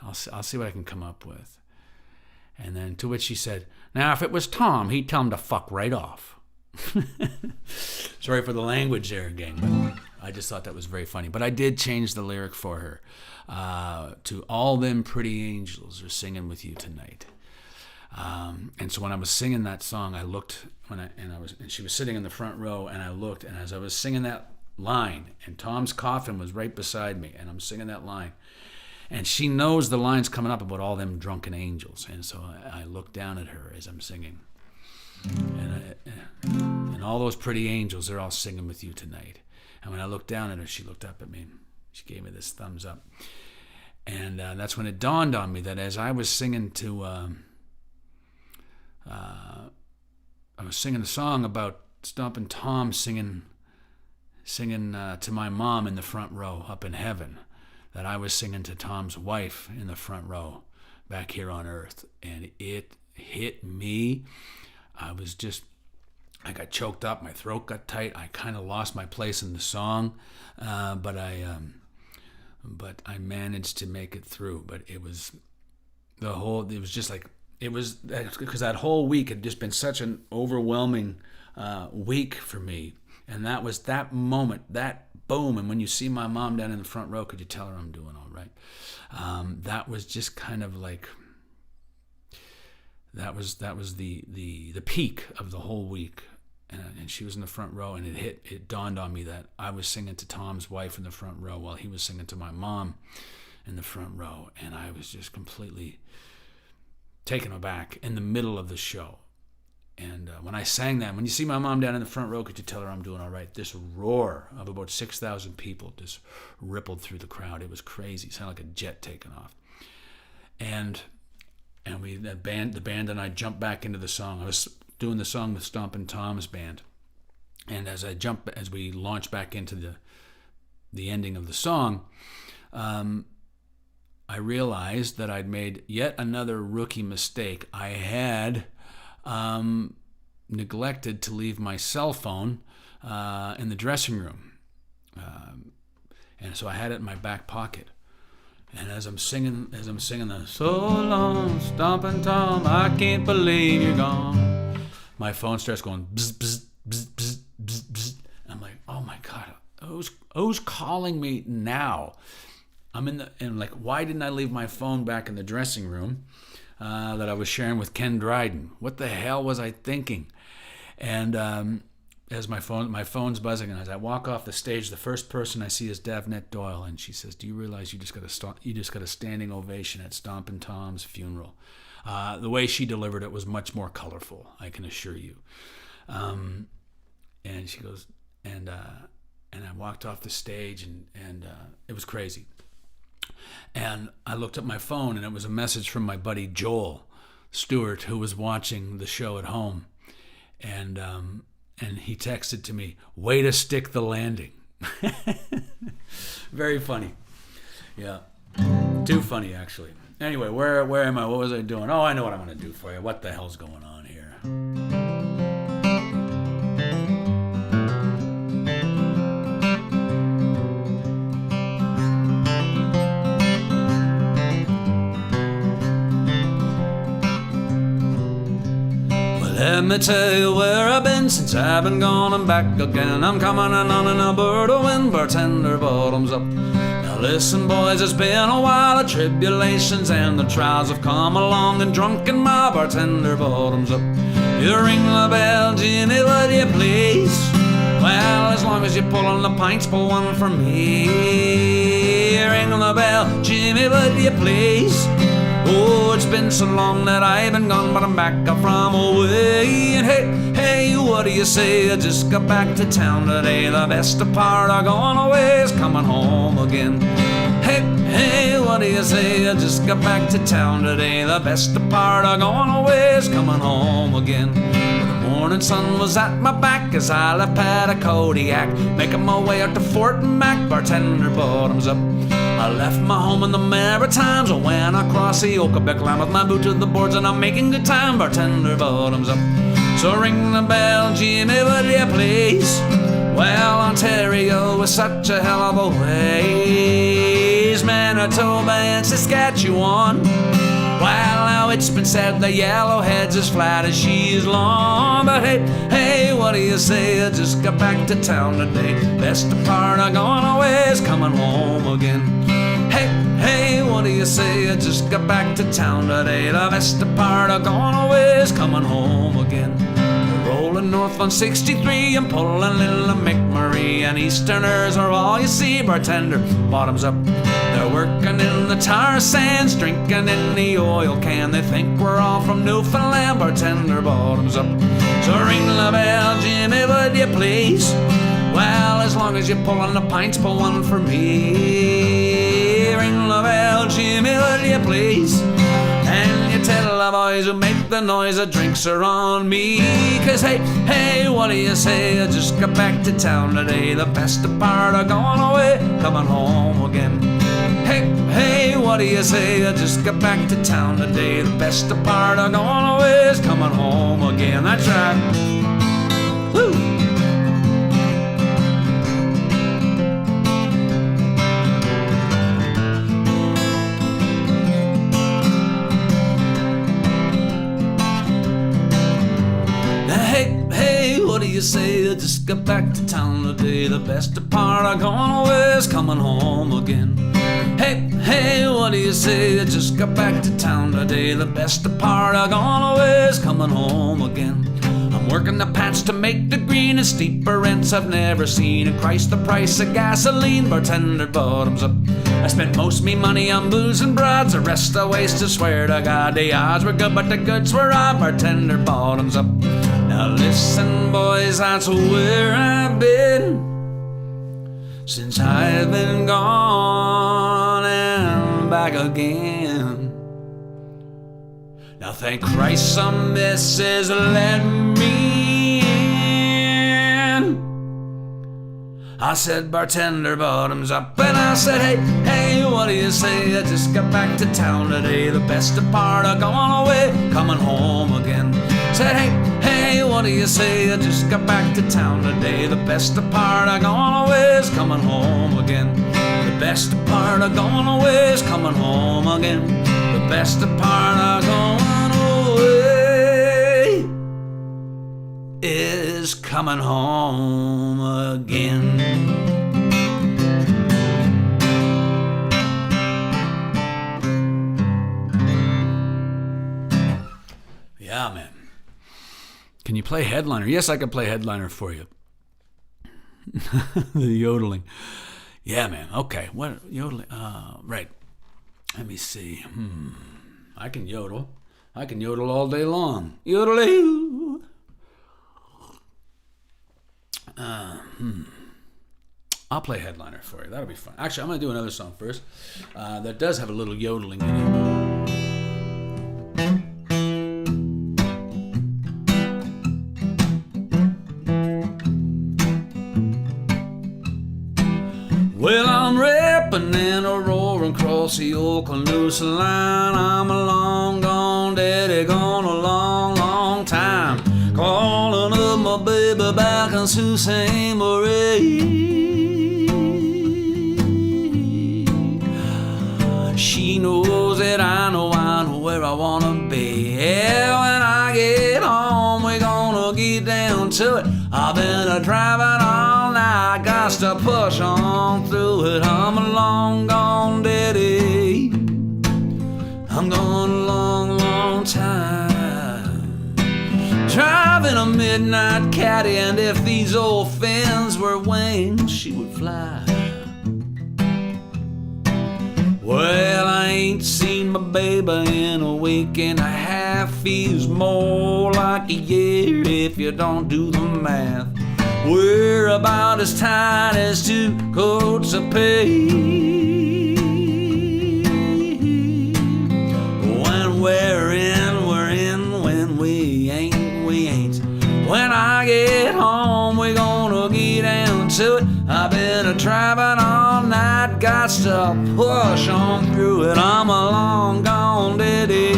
I'll see what I can come up with." And then to which she said, "Now if it was Tom, he'd tell him to fuck right off." Sorry for the language there again, but I just thought that was very funny. But I did change the lyric for her to "All them pretty angels are singing with you tonight." And so when I was singing that song, I looked and she was sitting in the front row, and I looked, and as I was singing that line, and Tom's coffin was right beside me, and I'm singing that line, and she knows the line's coming up about all them drunken angels, and so I looked down at her as I'm singing, and all those pretty angels, they're all singing with you tonight. And when I looked down at her, she looked up at me. She gave me this thumbs up. And that's when it dawned on me that as I was singing I was singing a song about Stomping Tom singing to my mom in the front row up in heaven, that I was singing to Tom's wife in the front row back here on earth. And it hit me. I got choked up, my throat got tight, I kind of lost my place in the song, but I managed to make it through. But it was because that whole week had just been such an overwhelming week for me And that was that moment, that boom. And when you see my mom down in the front row, could you tell her I'm doing all right? That was just kind of like, that was the peak of the whole week. And she was in the front row, and it dawned on me that I was singing to Tom's wife in the front row while he was singing to my mom in the front row. And I was just completely taken aback in the middle of the show. And when I sang that, when you see my mom down in the front row, could you tell her I'm doing all right? This roar of about 6,000 people just rippled through the crowd. It was crazy. It sounded like a jet taking off. And the band and I jumped back into the song. I was doing the song with Stomping Tom's band. And as we launched back into the ending of the song, I realized that I'd made yet another rookie mistake. I had neglected to leave my cell phone in the dressing room. And so I had it in my back pocket. And as I'm singing the "So long, Stomping Tom, I can't believe you're gone," my phone starts going bzz, bzz, bzz, bzz, bzz, bzz. I'm like, oh my God, who's calling me now? And like, why didn't I leave my phone back in the dressing room that I was sharing with Ken Dryden? What the hell was I thinking? And as my phone's buzzing, and as I walk off the stage, the first person I see is Davnette Doyle, and she says, "Do you realize you just got a standing ovation at Stompin' Tom's funeral?" The way she delivered it was much more colorful, I can assure you. And she goes, and I walked off the stage, and it was crazy. And I looked at my phone, and it was a message from my buddy Joel Stewart, who was watching the show at home. And he texted to me, "Way to stick the landing." Very funny. Yeah. Too funny, actually. Anyway, where am I? What was I doing? Oh, I know what I'm going to do for you. What the hell's going on here? Let me tell you where I've been since I've been gone and back again. I'm coming in on an Alberta wind, bartender, bottoms up. Now listen, boys, it's been a while. The tribulations and the trials have come along and drunken my bartender, bottoms up. You ring the bell, Jimmy, would you please? Well, as long as you're pulling the pints, pull one for me. Ring the bell, Jimmy, would you please? Oh, it's been so long that I've been gone, but I'm back up from away. And hey, what do you say? I just got back to town today. The best part of going away is coming home again. Hey, what do you say? I just got back to town today. The best part of going away is coming home again. The morning sun was at my back as I left Kodiak, making my way out to Fort Mac, bartender, bottoms up. I left my home in the Maritimes, I went across the Okabec line with my boot to the boards, and I'm making good time, bartender, bottoms up. So ring the bell, Jimmy, would you please? Well, Ontario was such a hell of a ways, Manitoba and Saskatchewan. Well, now it's been said the yellowhead's as flat as she's long. But hey, what do you say? I just got back to town today. Best part of going away is coming home again. Hey, what do you say? I just got back to town today. The best part of going away is coming home again. Rolling north on 63 and pulling little McMurray, and Easterners are all you see, bartender, bottoms up. They're working in the tar sands, drinking in the oil can. They think we're all from Newfoundland, bartender, bottoms up. So ring the bell, Jimmy, would you please? Well, as long as you're pulling the pints, pull one for me. Ring the bell, Jimmy, would you please? And you tell the boys who make the noise the drinks are on me. Cause hey, what do you say? I just got back to town today. The best part of going away, coming home again. Hey, what do you say? I just got back to town today. The best part of going away is coming home again. That's right. Woo! you say I just got back to town today? The best part of going away is coming home again. Hey, what do you say I just got back to town today? The best part of going away is coming home again. I'm working the patch to make the green and steeper rents I've never seen. And Christ, the price of gasoline, bartender bottoms up. I spent most me money on booze and broads, the rest I wasted, swear to God. The odds were good, but the goods were on, bartender bottoms up. Now listen, boys, that's where I've been since I've been gone and back again. Now thank Christ some missus let me in. I said, bartender bottoms up, and I said, hey, what do you say? I just got back to town today. The best part of going away, coming home again. Said, hey, what do you say? I just got back to town today. The best part of going away is coming home again. The best part of going away is coming home again. The best part of going away is coming home again. Yeah, man. Can you play headliner? Yes, I can play headliner for you. The yodeling. Yeah, man. Okay. What yodeling? Right. Let me see. I can yodel. I can yodel all day long. Yodel. I'll play headliner for you. That'll be fun. Actually, I'm going to do another song first that does have a little yodeling in it. Well, I'm rapping and a roaring across the old Canosa line. I'm a long gone daddy, gone a long, long time. Calling up my baby back in Sault Ste. Marie. She knows that I know where I wanna be. Yeah, when I get home, we're gonna get down to it. I've been driving all night, got to push on through it. I'm a long gone daddy. I'm gone a long, long time. Driving a midnight caddy, and if these old fins were wings, she would fly. Well, I ain't seen my baby in a week and a half. Feels more like a year if you don't do the math. We're about as tight as two coats of pay. When we're in, when we ain't, we ain't. When I get home, we're gonna get down to it. I've been driving all night, got to push on through it. I'm a long gone daddy,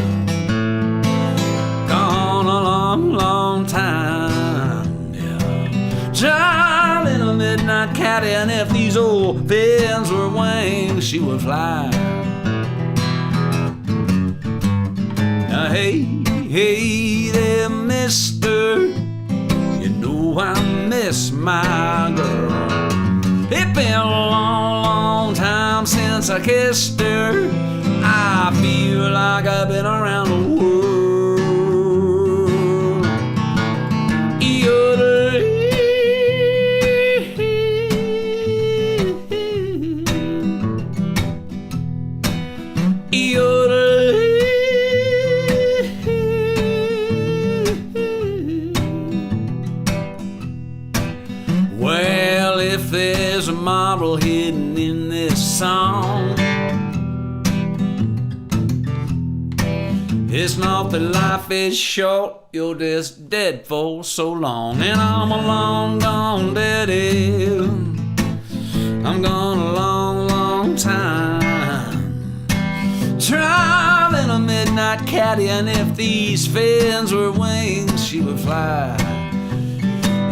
gone a long, long time. Yeah. Driving a midnight caddy, and if these old fins were wings, she would fly. Now, hey there, mister, you know I miss my girl. It's been a long, long time since I kissed her. I feel like I've been around the world. Yodel. Yodel. Well, if there's a moral hidden in this song, it's not that life is short, you're just dead for so long. And I'm a long gone daddy, I'm gone a long, long time. Driving a midnight caddy, and if these fins were wings, she would fly.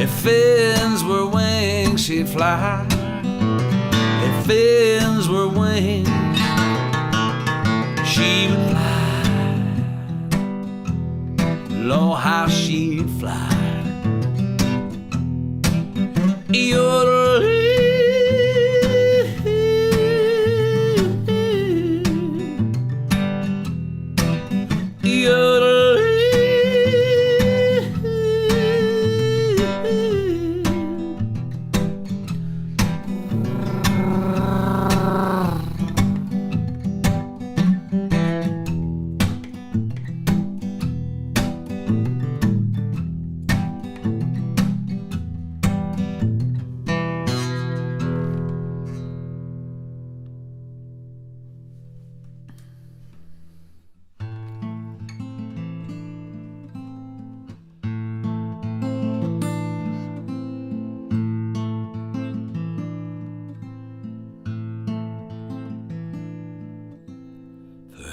If fins were wings, she'd fly. If fins were wings, she would fly. Lord, how she'd fly.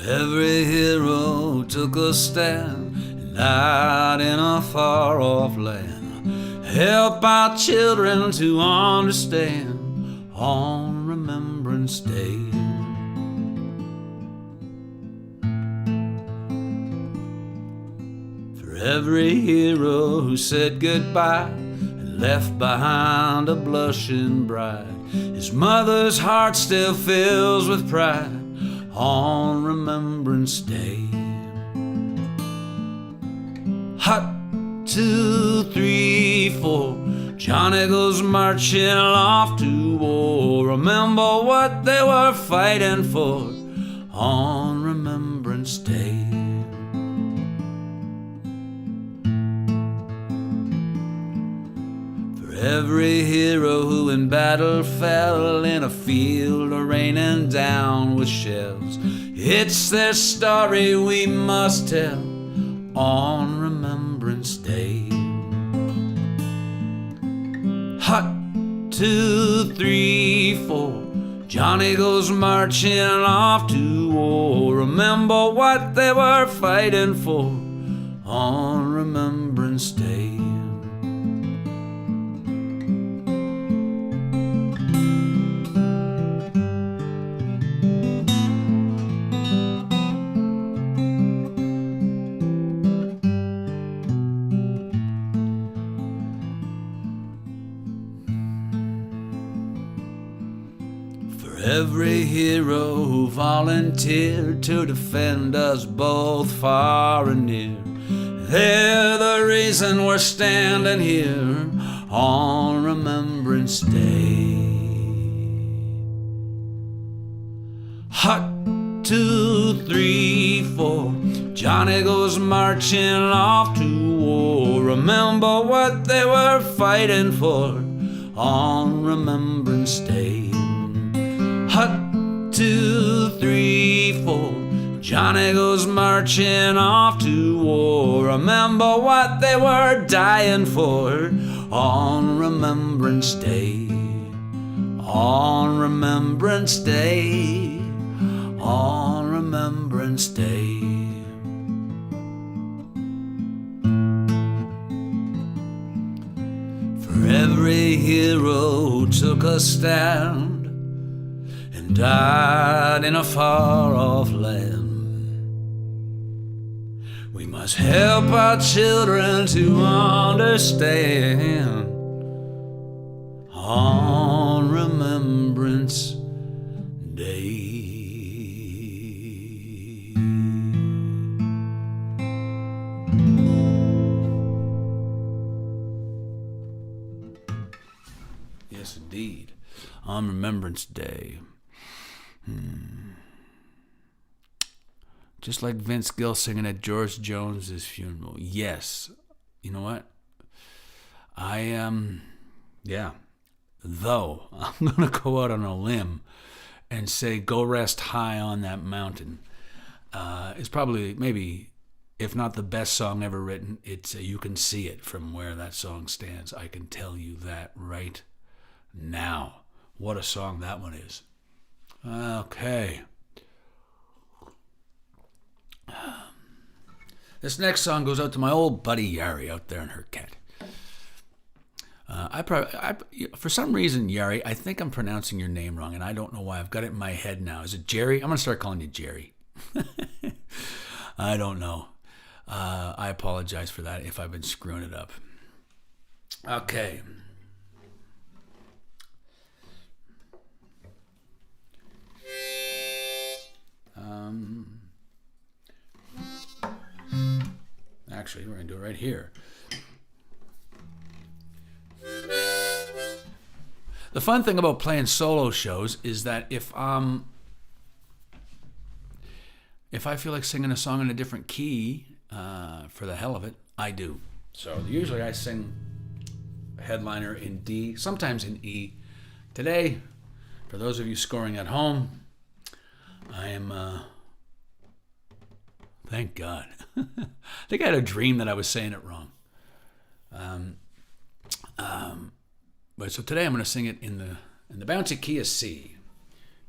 Every hero who took a stand and died in a far-off land. Help our children to understand on Remembrance Day. For every hero who said goodbye and left behind a blushing bride, his mother's heart still fills with pride on Remembrance Day. Hot 2, 3, 4, Johnny goes marching off to war. Remember what they were fighting for on Remembrance Day. For every hero who in battle fell in a field raining down with shells, it's their story we must tell on Remembrance Day. Hot 2, 3, 4, Johnny goes marching off to war. Remember what they were fighting for on Remembrance Day. Every hero who volunteered to defend us both far and near, they're the reason we're standing here on Remembrance Day. Hot 2, 3, 4, Johnny goes marching off to war. Remember what they were fighting for on Remembrance Day. Hot 2, 3, 4, Johnny goes marching off to war. Remember what they were dying for on Remembrance Day. On Remembrance Day. On Remembrance Day. For every hero who took a stand and died in a far-off land, we must help our children to understand on Remembrance Day. Yes, indeed, on Remembrance Day. Just like Vince Gill singing at George Jones's funeral. Yes. You know what? Though I'm going to go out on a limb and say Go Rest High on That Mountain. It's probably, maybe, if not the best song ever written, it's You Can See It from where that song stands. I can tell you that right now. What a song that one is. Okay. This next song goes out to my old buddy Yari out there in her cat. For some reason, Yari, I think I'm pronouncing your name wrong, and I don't know why. I've got it in my head now. Is it Jerry? I'm going to start calling you Jerry. I don't know. I apologize for that if I've been screwing it up. Okay. Actually, we're going to do it right here. The fun thing about playing solo shows is that if I feel like singing a song in a different key for the hell of it, I do. So usually I sing a headliner in D, sometimes in E. Today, for those of you scoring at home, I am... Thank God. I think I had a dream that I was saying it wrong. But so today I'm going to sing it in the bouncy key of C.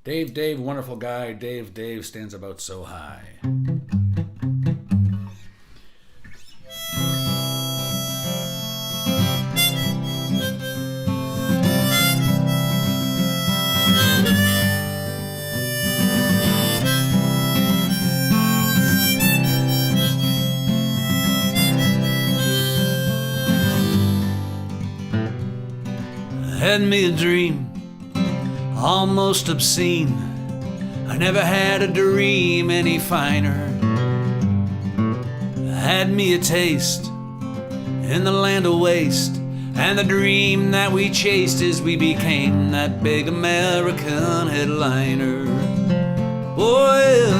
Dave, wonderful guy. Dave stands about so high. Had me a dream, almost obscene. I never had a dream any finer. Had me a taste in the land of waste, and the dream that we chased as we became that big American headliner. Oh yeah,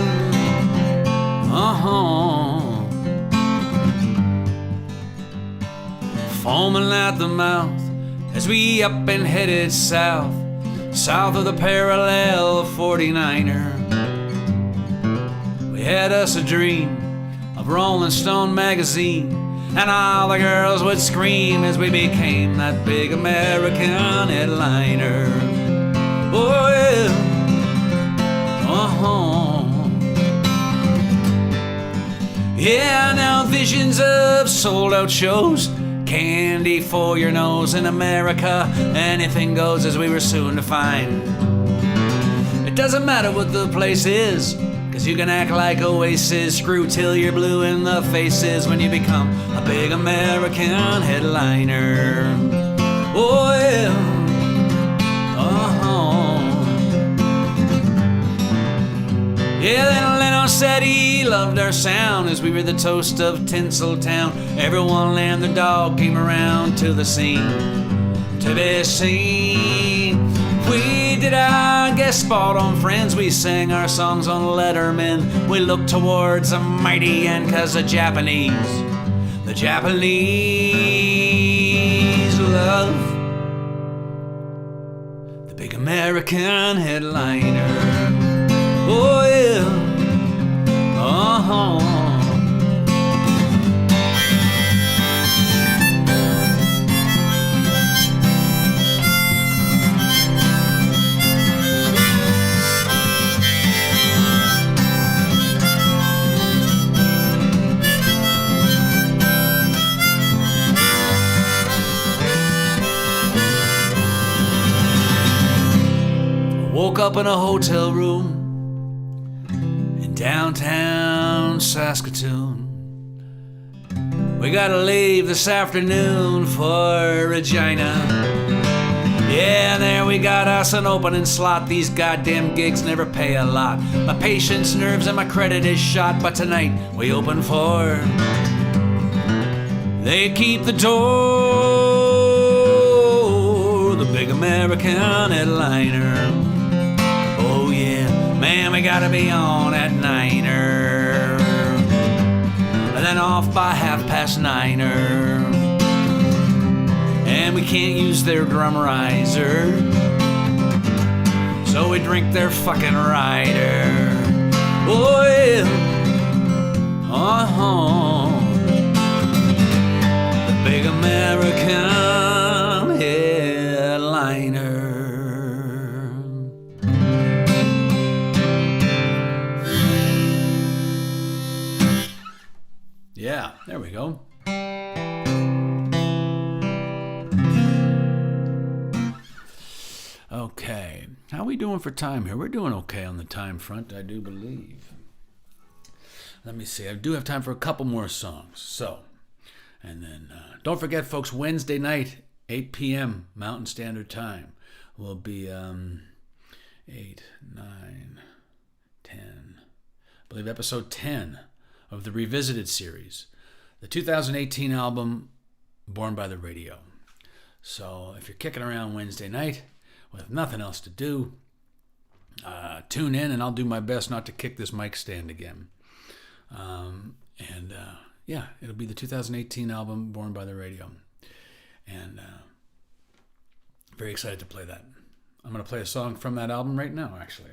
foaming at the mouth as we up and headed south of the parallel 49er. We had us a dream of Rolling Stone magazine, and all the girls would scream as we became that big American headliner. Oh yeah, yeah, now visions of sold out shows, candy for your nose in America, anything goes as we were soon to find. It doesn't matter what the place is, 'cause you can act like Oasis, screw till you're blue in the faces when you become a big American headliner. Oh yeah, yeah, then Leno said he loved our sound as we were the toast of Tinseltown. Everyone and their dog came around to the scene to be seen. We did our guest spot on Friends, we sang our songs on Letterman. We looked towards a mighty end 'cause the Japanese love the big American headliner. Oh yeah, woke up in a hotel room in downtown Saskatoon. We gotta leave this afternoon for Regina. Yeah, there we got us an opening slot. These goddamn gigs never pay a lot. My patience, nerves, and my credit is shot, but tonight we open for. They keep the door, the big American headliner. Oh yeah, man, we gotta be on at Niner, and then off by 9:30. And we can't use their drum riser, so we drink their fucking rider. Oh yeah, the big American headliner. Yeah, there we go. Okay, how are we doing for time here? We're doing okay on the time front, I do believe. Let me see, I do have time for a couple more songs. So, and then don't forget, folks, Wednesday night, 8 p.m. Mountain Standard Time will be 8, 9, 10, I believe episode 10 of the Revisited series, the 2018 album Born by the Radio. So if you're kicking around Wednesday night with nothing else to do, tune in, and I'll do my best not to kick this mic stand again. Yeah, it'll be the 2018 album Born by the Radio, and very excited to play that. I'm going to play a song from that album right now, actually.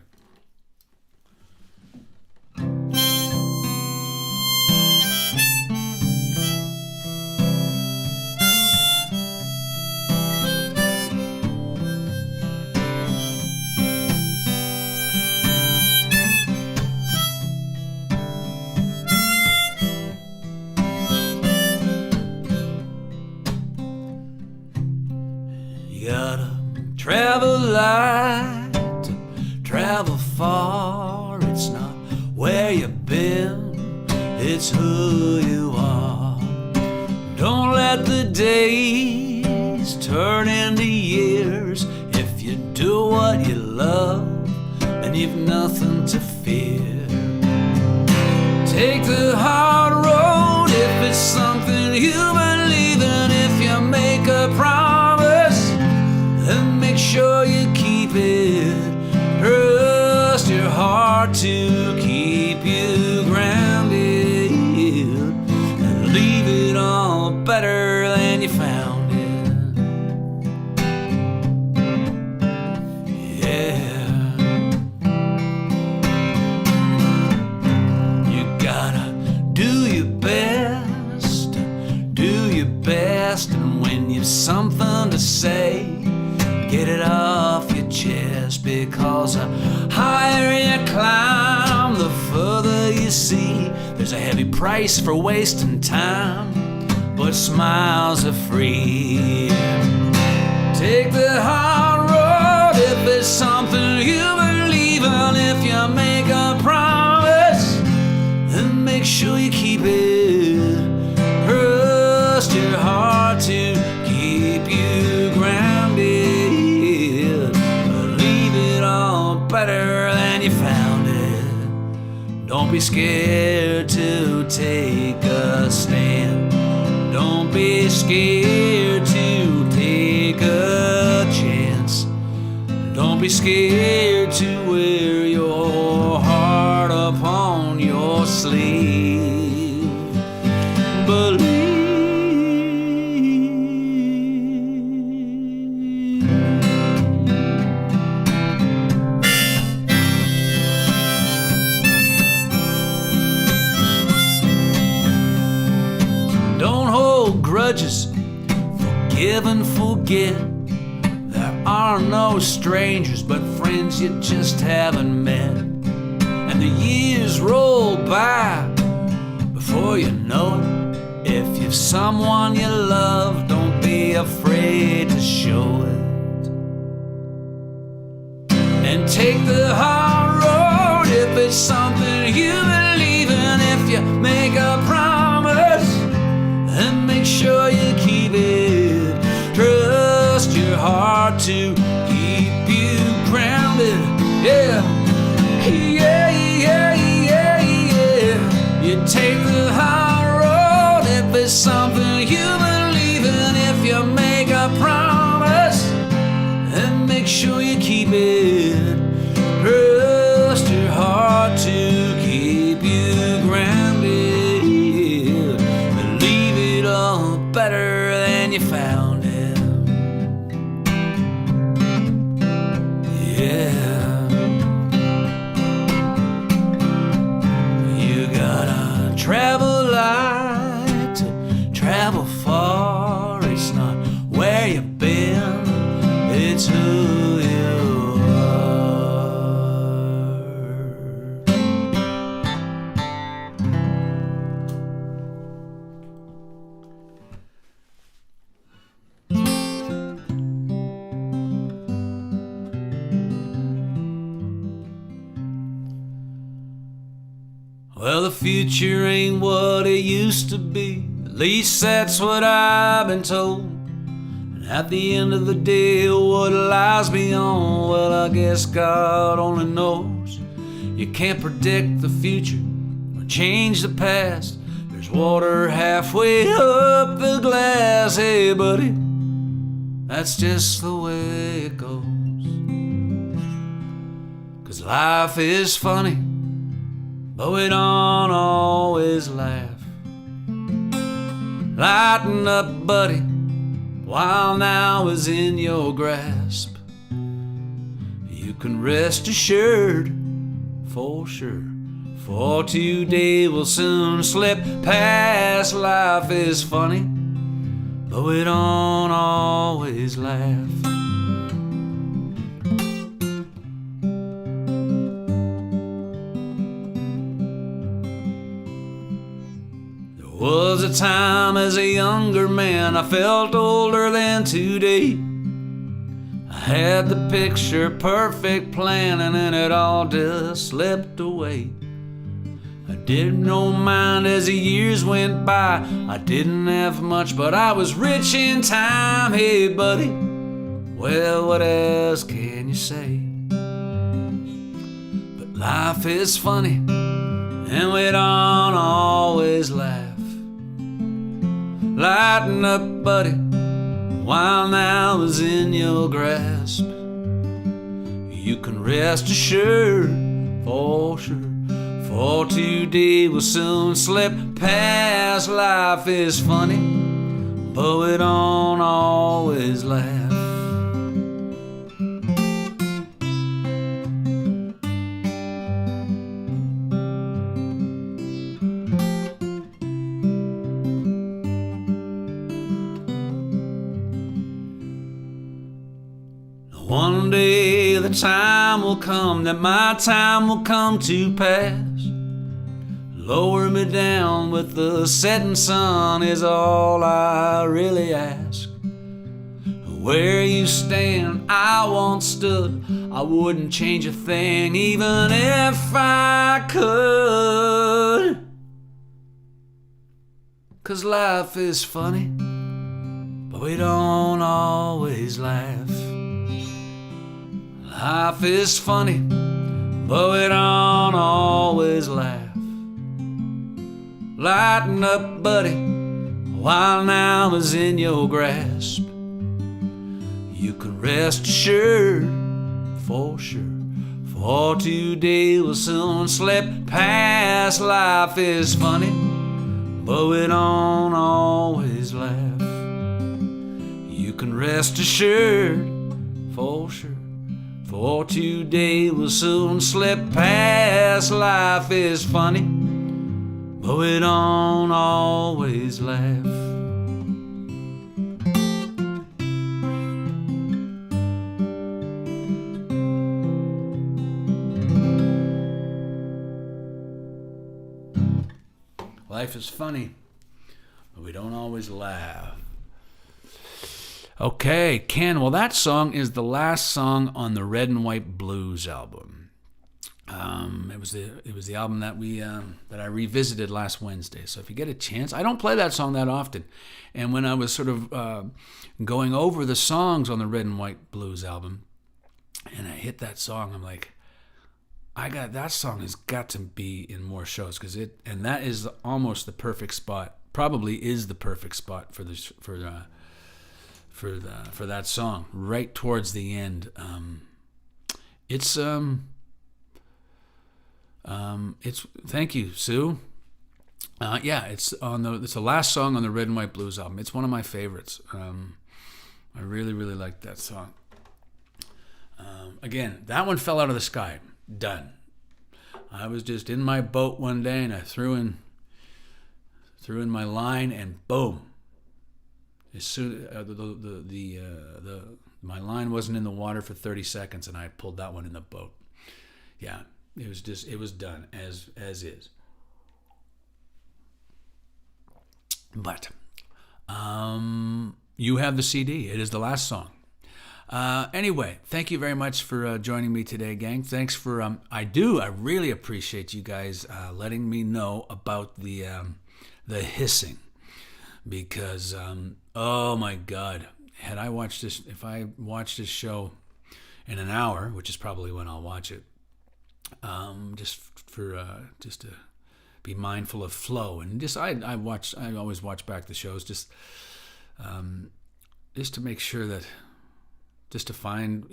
travel light, to travel far. It's not where you've been, it's who you are. Don't let the days turn into years. If you do what you love, then you've nothing to fear. Take the hard road if it's something you believe in. If you make a promise, then make sure you keep it. Trust your heart to keep you grounded, and leave it all better than you found it. Yeah. You gotta do your best, do your best, and when you've something to say, get it off your chest, because the higher you climb, the further you see. There's a heavy price for wasting time, but smiles are free. Take the hard road if it's something you believe in. If you make a promise, then make sure you keep it. Trust your heart to keep you grounded, but leave it all better than you found it. Don't be scared to take a stand. Don't be scared to take a chance. Don't be scared to wear your heart upon your sleeve. Believe. Don't hold grudges, forgive and forget. There are no strangers, but friends you just haven't met. And the years roll by before you know it. If you've someone you love, don't be afraid to show it. And take the hard road if it's something you believe in. If you make a promise, and make sure you keep it. Trust your heart to keep you grounded. Yeah, yeah, yeah, yeah, yeah. You take the hard road if it's something you believe in. If you make a promise, and make sure you keep it. Trust your heart to keep you grounded, better than you found it. Yeah. You gotta travel light to travel far. It's not where you've been, it's who you are. Well, the future ain't what it used to be. At least that's what I've been told. And at the end of the day, what lies beyond, well, I guess God only knows. You can't predict the future or change the past. There's water halfway up the glass. Hey, buddy, that's just the way it goes. 'Cause life is funny, but we don't always laugh. Lighten up, buddy, while now is in your grasp. You can rest assured, for sure, for today will soon slip past. Life is funny, but we don't always laugh. Was a time as a younger man I felt older than today. I had the picture perfect plan, and then it all just slipped away. I didn't mind as the years went by. I didn't have much, but I was rich in time. Hey, buddy, well, what else can you say? But life is funny, and we don't always laugh. Lighten up, buddy, while now is in your grasp. You can rest assured, for sure, for today will soon slip past. Life is funny, but we don't always laugh. One day the time will come that my time will come to pass. Lower me down with the setting sun is all I really ask. Where you stand, I once stood. I wouldn't change a thing even if I could. 'Cause life is funny, but we don't always laugh. Life is funny, but we don't always laugh. Lighten up, buddy, while now is in your grasp. You can rest assured, for sure, for today will soon slip past. Life is funny, but we don't always laugh. You can rest assured, for sure, for today will soon slip past. Life is funny, but we don't always laugh. Life is funny, but we don't always laugh. Okay, Ken. Well, that song is the last song on the Red and White Blues album. It was the album that I revisited last Wednesday. So if you get a chance, I don't play that song that often. And when I was sort of going over the songs on the Red and White Blues album, and I hit that song, I'm like, that song has got to be in more shows and that is almost the perfect spot. Probably is the perfect spot for that song, right towards the end. It's thank you, Sue. It's the last song on the Red and White Blues album. It's one of my favorites. I really, really like that song. Again, that one fell out of the sky. Done. I was just in my boat one day and I threw in my line and boom. As soon my line wasn't in the water for 30 seconds and I pulled that one in the boat. Yeah, it was done as is. But you have the CD. It is the last song. Anyway, thank you very much for joining me today, gang. Thanks for I really appreciate you guys letting me know about the hissing, because oh my God, if I watched this show in an hour, which is probably when I'll watch it, just to be mindful of flow, and I always watch back the shows just to make sure that, just to find,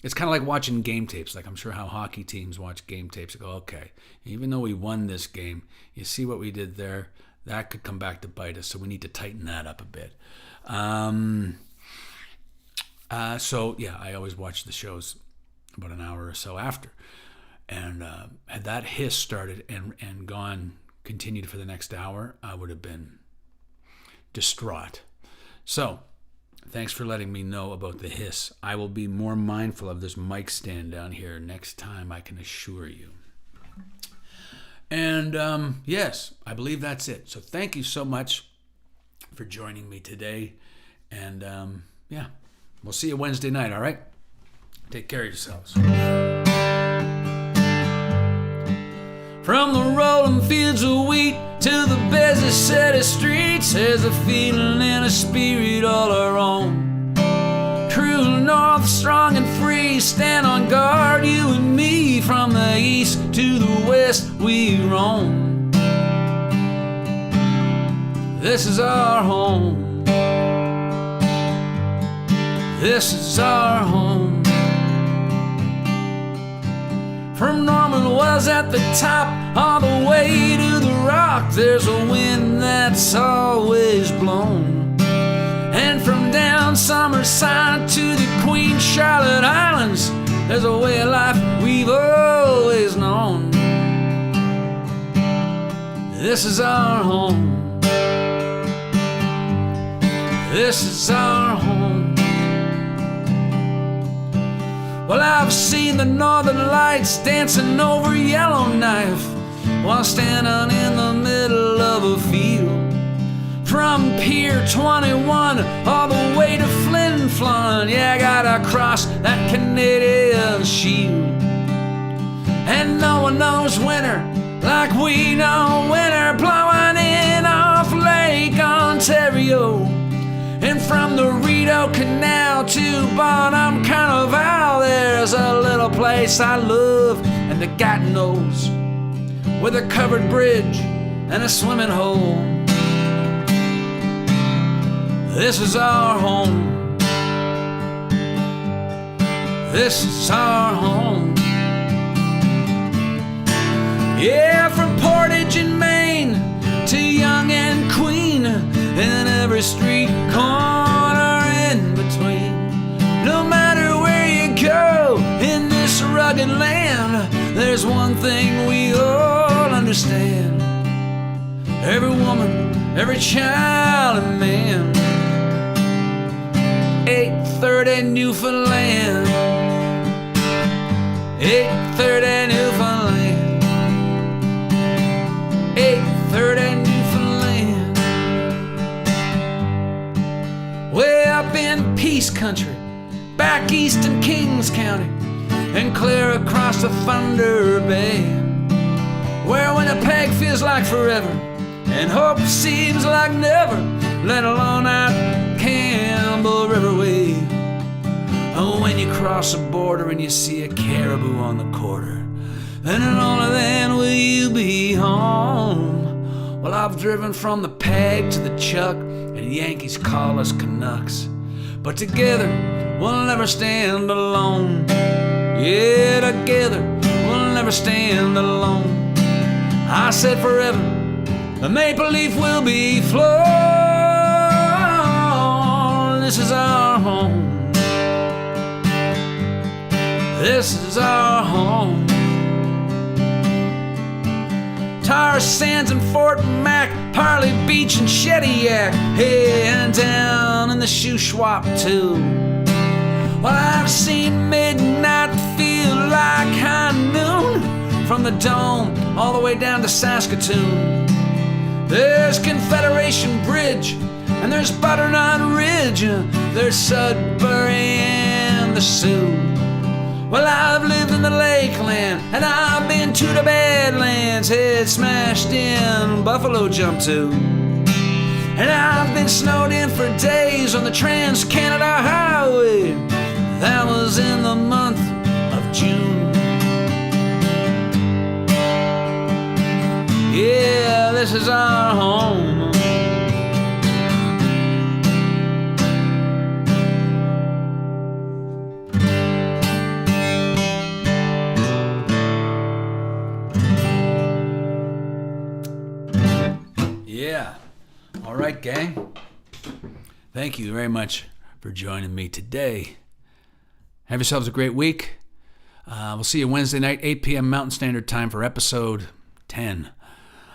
it's kind of like watching game tapes. Like I'm sure how hockey teams watch game tapes and go, okay, even though we won this game, you see what we did there? That could come back to bite us, so we need to tighten that up a bit. So yeah, I always watch the shows about an hour or so after. And had that hiss started and continued for the next hour, I would have been distraught. So thanks for letting me know about the hiss. I will be more mindful of this mic stand down here next time, I can assure you. And yes, I believe that's it. So thank you so much for joining me today. And yeah, we'll see you Wednesday night, all right? Take care of yourselves. From the rolling fields of wheat to the busy city streets, there's a feeling and a spirit all our own. True north, strong and free, stand on guard, you and me. From the east to the west we roam. This is our home. This is our home. From Norman Wells at the top, all the way to the rock, there's a wind that's always blown. And from down Summerside to the Queen Charlotte Islands, there's a way of life we've always known. This is our home. This is our home. Well, I've seen the northern lights dancing over Yellowknife while standing in the middle of a field. From Pier 21 all the way to Flin Flon, yeah, I gotta cross that Canadian Shield. And no one knows winter like we know winter, blowing in off Lake Ontario. And from the Rideau Canal to Bonham Carnival, there's a little place I love and that God knows, with a covered bridge and a swimming hole. This is our home. This is our home. Yeah, from Portage in Maine to Young and Queen, and every street corner in between. No matter where you go in this rugged land, there's one thing we all understand. Every woman, every child and man. 830 Newfoundland. 830 Newfoundland. 830 Newfoundland. Way up in Peace Country, back east in Kings County, and clear across the Thunder Bay, where when a peg feels like forever and hope seems like never, let alone out Campbell River way. Oh, when you cross the border and you see a caribou on the quarter, then and only then will you be home. Well, I've driven from the Peg to the Chuck, and Yankees call us Canucks, but together we'll never stand alone. Yeah, together we'll never stand alone. I said forever, the maple leaf will be flown. This is our home. This is our home. Tar Sands and Fort Mac, Parley Beach and Shediac, hey, and down in the Shuswap too. Well, I've seen midnight feel like high noon, from the Dome all the way down to Saskatoon. There's Confederation Bridge, and there's Butternut Ridge, there's Sudbury and the Sioux. Well, I've lived in the Lakeland, and I've been to the Badlands, head smashed in Buffalo Jump too. And I've been snowed in for days on the Trans-Canada Highway. That was in the month of June. Yeah, this is our home. Yeah. All right, gang. Thank you very much for joining me today. Have yourselves a great week. We'll see you Wednesday night, 8 p.m. Mountain Standard Time for episode 10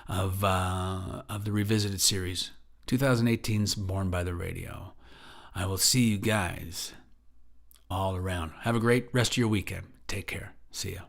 of the Revisited series, 2018's Born by the Radio. I will see you guys all around. Have a great rest of your weekend. Take care. See ya.